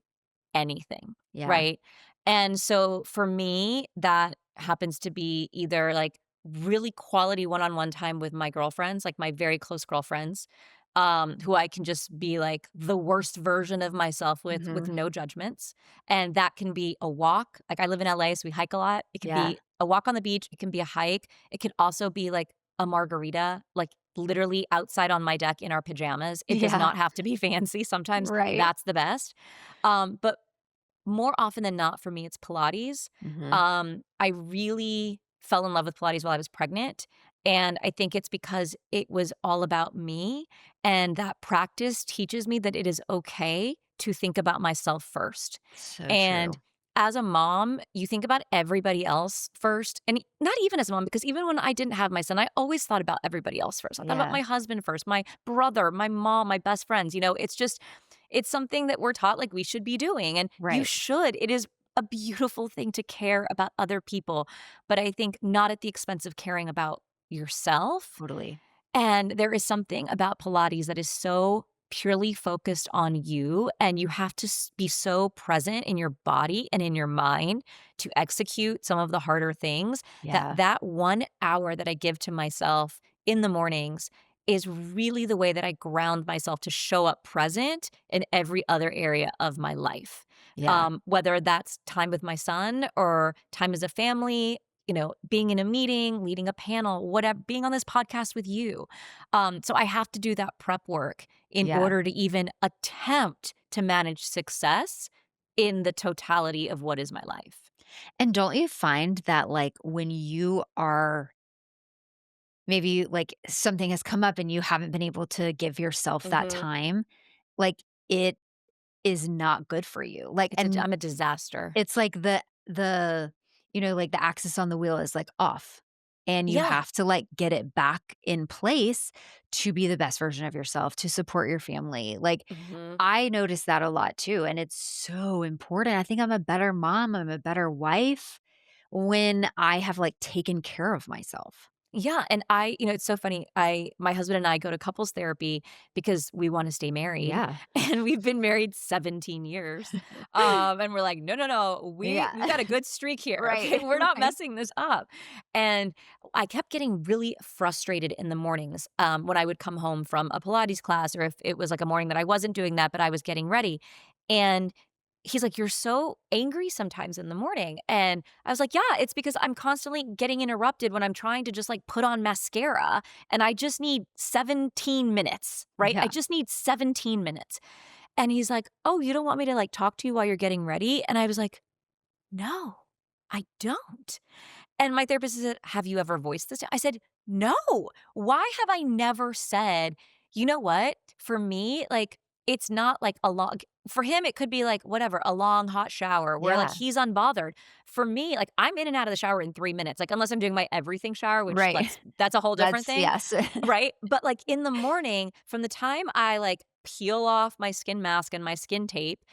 anything, Yeah. right? And so for me, that happens to be either like really quality one-on-one time with my girlfriends, like my very close girlfriends, who I can just be like the worst version of myself with Mhm. no judgments. And that can be a walk. Like I live in LA, so we hike a lot. It can Yeah. be a walk on the beach, it can be a hike. It can also be like a margarita, like literally outside on my deck in our pajamas. It does Yeah. not have to be fancy. Sometimes Right. that's the best. But more often than not, for me, it's Pilates. Mhm. I really fell in love with Pilates while I was pregnant, and I think it's because it was all about me, and that practice teaches me that it is okay to think about myself first. So And true. as a mom, you think about everybody else first, and not even as a mom, because even when I didn't have my son, I always thought about everybody else first. I thought about Yeah. my husband first, my brother, my mom, my best friends. It's something that we're taught like we should be doing, and you Right. should. It is a beautiful thing to care about other people, but I think not at the expense of caring about yourself. Totally. And there is something about Pilates that is so purely focused on you, and you have to be so present in your body and in your mind to execute some of the harder things that Yeah. that 1 hour that I give to myself in the mornings is really the way that I ground myself to show up present in every other area of my life. Yeah. Whether that's time with my son or time as a family, being in a meeting, leading a panel, whatever, being on this podcast with you. So I have to do that prep work in Yeah. order to even attempt to manage success in the totality of what is my life. And don't you find that, like, when you are maybe, like, something has come up and you haven't been able to give yourself that Mhm. time, like, it is not good for you. Like, and I'm a disaster. it's like the like, the axis on the wheel is, like, off, and you Yeah. have to, like, get it back in place to be the best version of yourself, to support your family. Like, Mhm. I notice that a lot too, and it's so important. I think I'm a better mom, I'm a better wife when I have, like, taken care of myself. Yeah, and it's so funny. My husband and I go to couples therapy because we want to stay married, Yeah. and we've been married 17 years. And we're like, no, no, no, Yeah. we've got a good streak here. Okay, Right, we're not right. messing this up. And I kept getting really frustrated in the mornings when I would come home from a Pilates class, or if it was like a morning that I wasn't doing that, but I was getting ready, and he's like, "You're so angry sometimes in the morning." And I was like, "Yeah, it's because I'm constantly getting interrupted when I'm trying to just like put on mascara and I just need 17 minutes, right? I Yeah. just need 17 minutes." And he's like, "Oh, you don't want me to like talk to you while you're getting ready?" And I was like, "No, I don't." And my therapist said, "Have you ever voiced this?" I said, "No. Why have I never said, you know what? For me, like, it's not like a long for him, it could be like, whatever, a long hot shower where, like, Yeah. he's unbothered. For me, like, I'm in and out of the shower in 3 minutes, like, unless I'm doing my everything shower, which Right. that's a whole different That's thing, yes. right? But, like, in the morning, from the time I, like, peel off my skin mask and my skin tape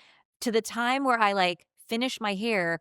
to the time where I, like, finish my hair,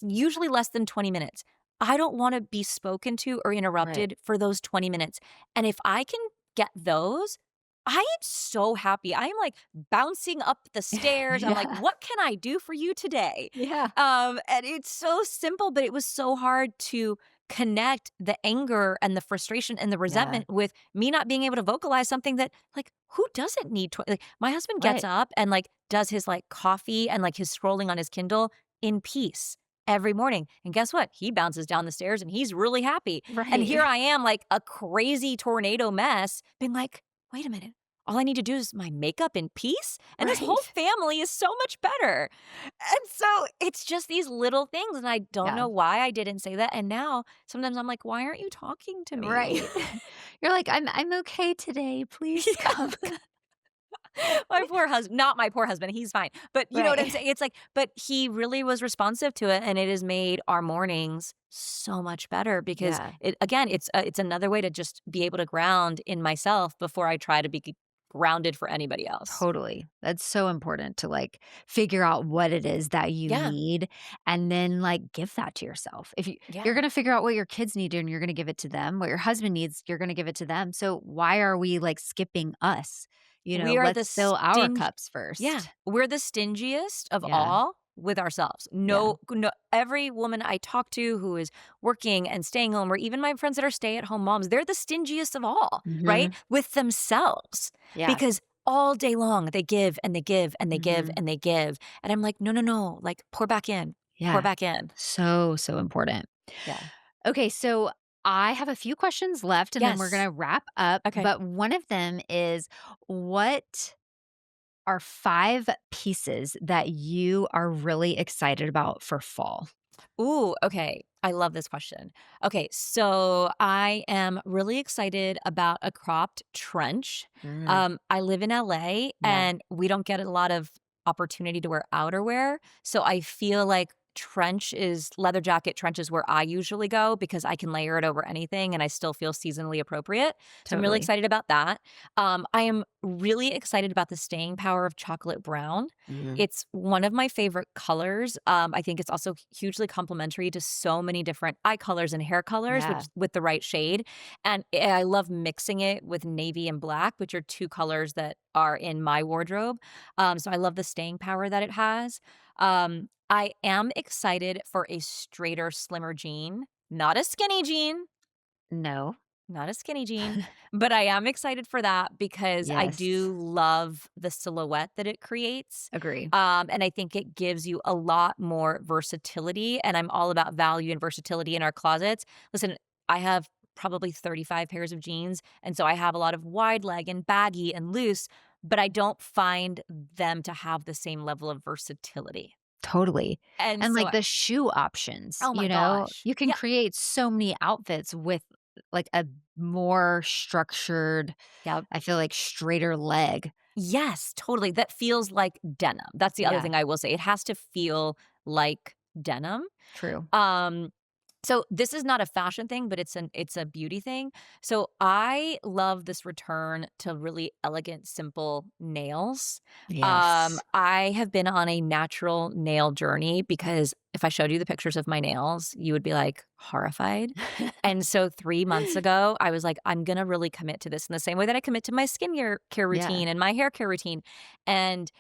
usually less than 20 minutes. I don't wanna be spoken to or Right. interrupted for those 20 minutes, and if I can get those, I am so happy. I am, like, bouncing up the stairs. I'm like, Yeah. "What can I do for you today?" Yeah. And it's so simple, but it was so hard to connect the anger and the frustration and the Yeah. resentment with me not being able to vocalize something that, like, who doesn't need like, my husband gets Right. up and, like, does his, like, coffee and, like, his scrolling on his Kindle in peace every morning, and guess what? He bounces down the stairs, and he's really happy, and Right. here I am, like, a crazy tornado mess, being like, "Wait a minute. All I need to do is my makeup in peace, and this whole Right. family is so much better." And so it's just these little things, and I don't Yeah. know why I didn't say that, and now sometimes I'm like, "Why aren't you talking to me?" Right. You're like, "I'm okay today. Please come." My poor husband, not my poor husband, he's fine, but you know what I'm Right. saying? It's like but he really was responsive to it, and it has made our mornings so much better because Yeah. it's another way to just be able to ground in myself before I try to be grounded for anybody else. Totally. That's so important to, like, figure out what it is that you Yeah, need and then, like, give that to yourself. If you're yeah. gonna figure out what your kids need and you're gonna give it to them, what your husband needs, you're gonna give it to them. So why are we, like, skipping us? We are the Let's fill our sting cups Yeah, first. we're the stingiest of Yeah. all with ourselves. Yeah. No, every woman I talk to who is working and staying home, or even my friends that are stay-at-home moms, they're the stingiest of all, right? Mhm. With themselves, Yeah. because all day long they give and they give and they give Mhm. and they give, and I'm like, "No, no, no, like, pour back in, pour Yeah. back in." So, so important. Yeah. Okay, so I have a few questions left and then we're Yes. gonna wrap up, Okay. but one of them is what are 5 pieces that you are really excited about for fall? Ooh, okay. I love this question. Okay, so I am really excited about a cropped trench. Mm, I live in LA yeah, and we don't get a lot of opportunity to wear outerwear. So I feel like leather jacket trench is where I usually go because I can layer it over anything and I still feel seasonally appropriate. So I'm really totally. excited about that. I am really excited about the staying power of chocolate brown. Mhm. It's one of my favorite colors. I think it's also hugely complementary to so many different eye colors and hair colors, Yeah, which with the right shade. And I love mixing it with navy and black, which are two colors that are in my wardrobe. So I love the staying power that it has. I am excited for a straighter, slimmer jean, not a skinny jean, no. not a skinny jean, but I am excited for that because I Yes, do love the silhouette that it creates. agree. And I think it gives you a lot more versatility, and I'm all about value and versatility in our closets. Listen, I have probably 35 pairs of jeans, and so I have a lot of wide leg and baggy and loose, but I don't find them to have the same level of versatility. Totally. And And, so like, the shoe options, oh my gosh. you can Yeah. create so many outfits with, like, a more structured, Yeah. I feel like, straighter leg. Yes, totally. That feels like denim. That's the other Yeah, thing I will say. It has to feel like denim. true. Um, so this is not a fashion thing, but it's a beauty thing. So I love this return to really elegant, simple nails. Yes. I have been on a natural nail journey because if I showed you the pictures of my nails, you would be like horrified. And so 3 months ago, I was like, I'm gonna really commit to this in the same way that I commit to my care Yeah, routine and my hair care routine. And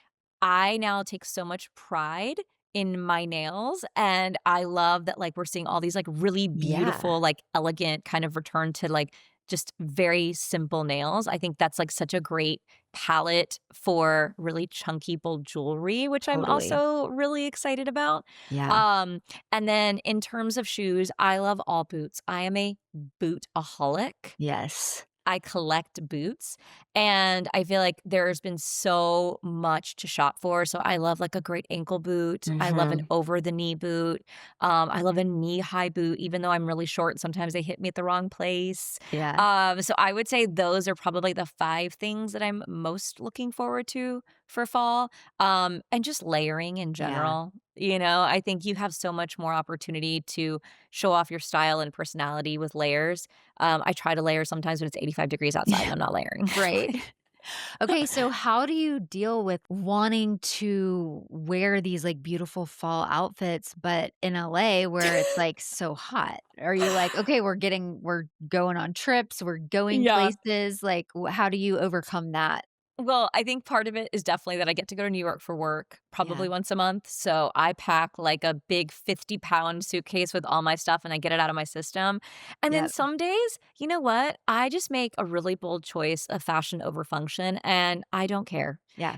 I now take so much pride in my nails, and I love that, like, we're seeing all these, like, really yeah, beautiful, like, elegant kind of return to, like, just very simple nails. I think that's, like, such a great palette for really chunky, bold jewelry, which I'm totally. also really excited about. Yeah. Um, and then in terms of shoes, I love all boots. I am a bootaholic. Yes. I collect boots, and I feel like there's been so much to shop for. So I love like a great ankle boot. I love an Mhm. over the knee boot. I love a knee high boot, even though I'm really short. Sometimes they hit me at the wrong place. Yeah. So I would say those are probably the 5 things that I'm most looking forward to for fall. And just layering in Yeah. general. I think you have so much more opportunity to show off your style and personality with layers. I try to layer sometimes when it's 85 degrees outside Yeah. and I'm not layering. Right. Okay, so how do you deal with wanting to wear these, like, beautiful fall outfits, but in LA where it's, like, so hot? Are you like, "Okay, we're going on trips, we're going Yeah. places," like, how do you overcome that? Well, I think part of it is definitely that I get to go to New York for work Yeah. probably once a month. So I pack like a big 50-pound suitcase with all my stuff and I get it out of my system. And then Yep. some days, you know what? I just make a really bold choice of fashion over function and I don't care. Yeah,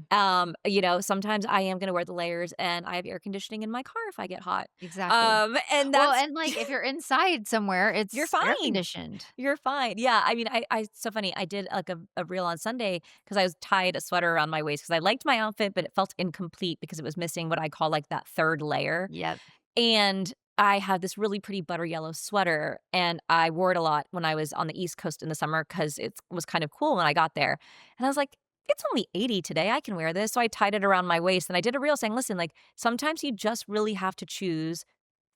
Sometimes I am going to wear the layers and I have air conditioning in my car if I get hot. exactly. And Well, that's and, like, if you're inside somewhere, you're it's air fine. conditioned. You're fine. Yeah, I mean, I it's so funny. I did like a reel on Sunday because I was tied a sweater around my waist because I liked my outfit, but it felt incomplete because it was missing what I call like that third layer. Yep. And I had this really pretty butter yellow sweater, and I wore it a lot when I was on the East Coast in the summer because it was kind of cool when I got there. And I was like, it's only 80 today. I can wear this. So I tied it around my waist and I did a reel saying, listen, like sometimes you just really have to choose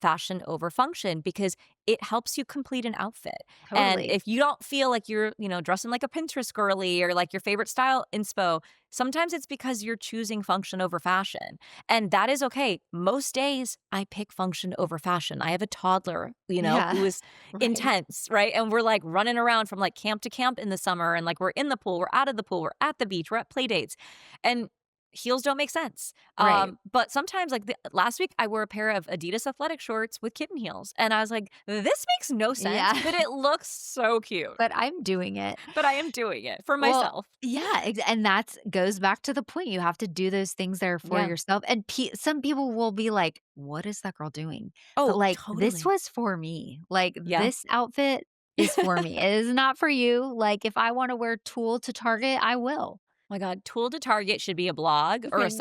fashion over function because it helps you complete an outfit. And Totally. if you don't feel like you're, dressing like a Pinterest girly or like your favorite style inspo, sometimes it's because you're choosing function over fashion. And that is okay. Most days I pick function over fashion. I have a toddler, Yeah. who is Right. intense, right? And we're like running around from like camp to camp in the summer and like we're in the pool, we're out of the pool, we're at the beach, we're at play dates. And heels don't make sense. Right. But sometimes, like last week, I wore a pair of Adidas athletic shorts with kitten heels, and I was like, "This makes no sense, Yeah. but it looks so cute." But I'm doing it. But I am doing it for Well, myself. yeah, and that's goes back to the point. You have to do those things that are for Yeah. yourself, and some people will be like, "What is that girl doing?" But, Oh, like, this totally. was for me. Like, Yeah. this outfit is for me. It is not for you. Like, if I wanna wear tulle to Target, I will. My God, Tool to Target should be a blog or a I know.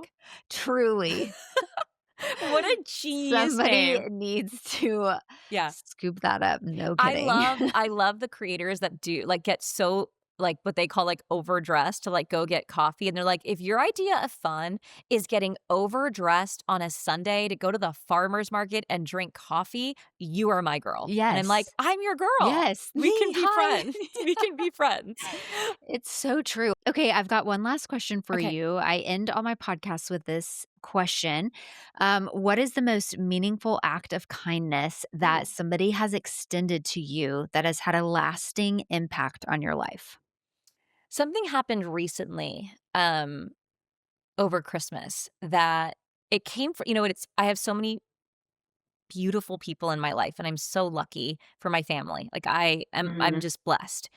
Substack. Truly. What a genius Somebody name. needs to Yeah. scoop that up. No I kidding. love I love the creators that do like, get so like, what they call, like, overdressed to, like, go get coffee, and they're like, "If your idea of fun is getting overdressed on a Sunday to go to the farmer's market and drink coffee, you are my girl." And I'm like, Yes. "I'm your girl. Yes. We Me, can be hi. friends. We can be friends." It's so true. Okay, I've got one last question for Okay. you. I end all my podcasts with this question. What is the most meaningful act of kindness that Ooh. somebody has extended to you that has had a lasting impact on your life? Something happened recently, over Christmas that it came fr it's I have so many beautiful people in my life, and I'm so lucky for my family. Like, I'm Mhm. just blessed.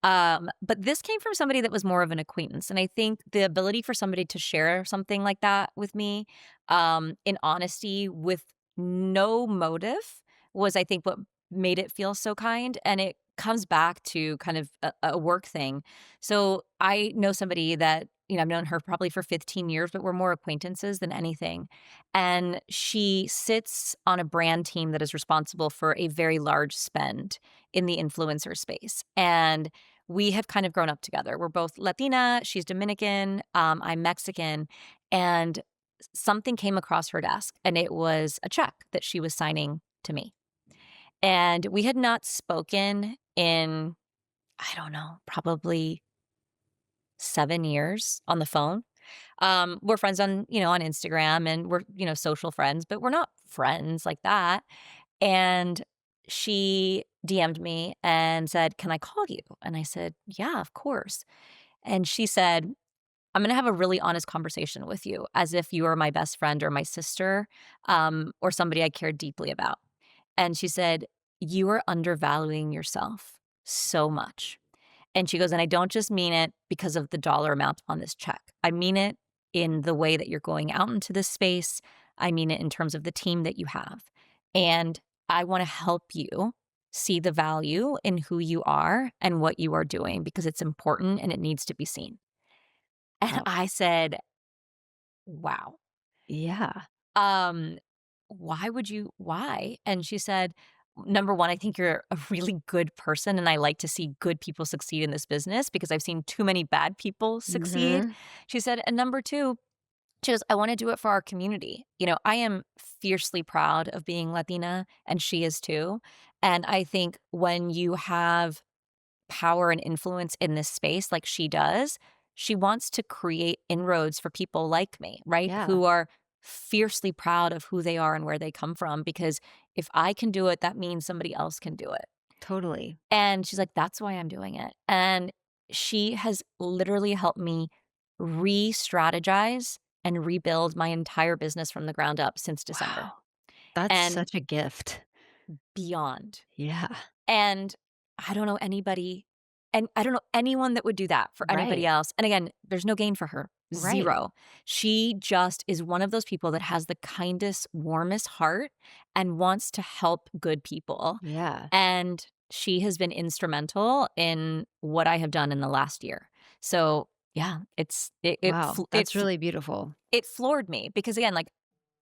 But this came from somebody that was more of an acquaintance, and I think the ability for somebody to share something like that with me, in honesty with no motive was, I think, what made it feel so kind, and it comes back to kind of a work thing. So, I know somebody that, I've known her probably for 15 years, but we're more acquaintances than anything, and she sits on a brand team that is responsible for a very large spend in the influencer space. And we have kind of grown up together. We're both Latina. She's Dominican. I'm Mexican. And something came across her desk, and it was a check that she was signing to me. And we had not spoken in, I don't know, probably 7 years on the phone. We're friends on Instagram and we're, social friends, but we're not friends like that. And she DM'd me and said, "Can I call you?" And I said, "Yeah, of course." And she said, "I'm going to have a really honest conversation with you as if you are my best friend or my sister, or somebody I care deeply about." And she said, "You are undervaluing yourself so much." And she goes, "And I don't just mean it because of the dollar amount on this check. I mean it in the way that you're going out into this space. I mean it in terms of the team that you have. And I want to help you see the value in who you are and what you are doing because it's important and it needs to be seen. And Wow. I said, wow. Yeah. Um, why? And she said, number one, I think you're a really good person. And I like to see good people succeed in this business because I've seen too many bad people succeed. Mhm. She said, and number two, she goes, I want to do it for our community. I am fiercely proud of being Latina, and she is too. And I think when you have power and influence in this space like she does, she wants to create inroads for people like me, right? Yeah, Who are fiercely proud of who they are and where they come from. Because if I can do it, that means somebody else can do it. totally. And she's like, that's why I'm doing it. And she has literally helped me re strategize and rebuild my entire business from the ground up since December Wow. That's and such a gift. beyond. Yeah. And I don't know anybody and I don't know anyone that would do that for anybody Right. else. And again, there's no gain for her. Right. 0. She just is one of those people that has the kindest, warmest heart and wants to help good people. Yeah. And she has been instrumental in what I have done in the last year. So, yeah, Wow. That's really beautiful. it floored me because again, like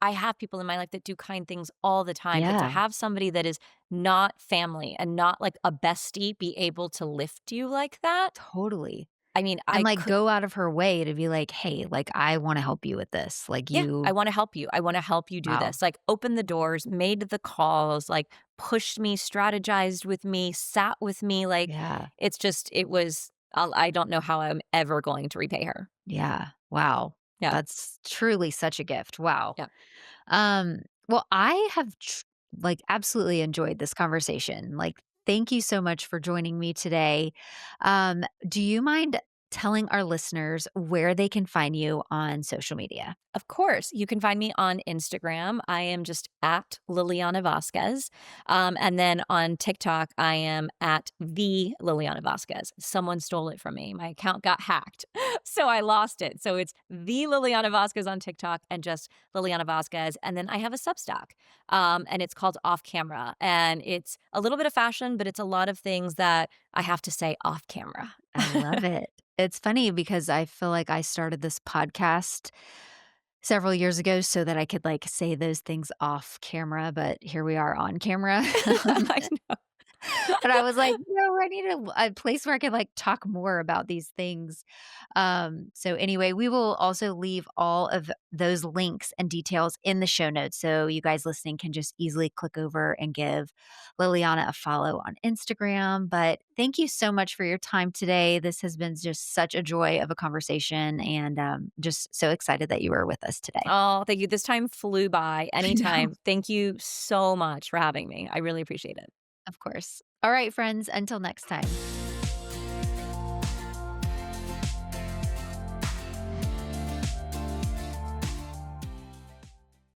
I have people in my life that do kind things all the time, but to Yeah, have somebody that is not family and not like a bestie be able to lift you like that, totally. I mean, And, I like, could go out of her way to be like, "Hey, like, I wanna help you with this." Like, yeah, I you wanna help you. I wanna help you do wow. this. Like, open the doors, made the calls, like, pushed me, strategized with me, sat with me, like, Yeah. it was I don't know how I'm ever going to repay her. Yeah. Wow. Yeah, That's truly such a gift. Wow. yeah. Um, well, I have like absolutely enjoyed this conversation. Like, thank you so much for joining me today. Do you mind telling our listeners where they can find you on social media? Of course, you can find me on Instagram. I am just at Liliana Vazquez. And then on TikTok, I am at the Liliana Vazquez. Someone stole it from me. My account got hacked. So I lost it. So it's the Liliana Vazquez on TikTok and just Liliana Vazquez. And then I have a Substack and it's called Off Camera. And it's a little bit of fashion, but it's a lot of things that I have to say off camera. I love it. It's funny because I feel like I started this podcast several years ago so that I could like say those things off camera, but here we are on camera. I know. But I was like, "No, I need a place where I can, like, talk more about these things." So anyway, we will also leave all of those links and details in the show notes, so you guys listening can just easily click over and give Liliana a follow on Instagram. But thank you so much for your time today. This has been just such a joy of a conversation, and, just so excited that you were with us today. Oh, thank you. This time flew by. I know. Anytime. Thank you so much for having me. I really appreciate it. Of course. All right, friends, until next time.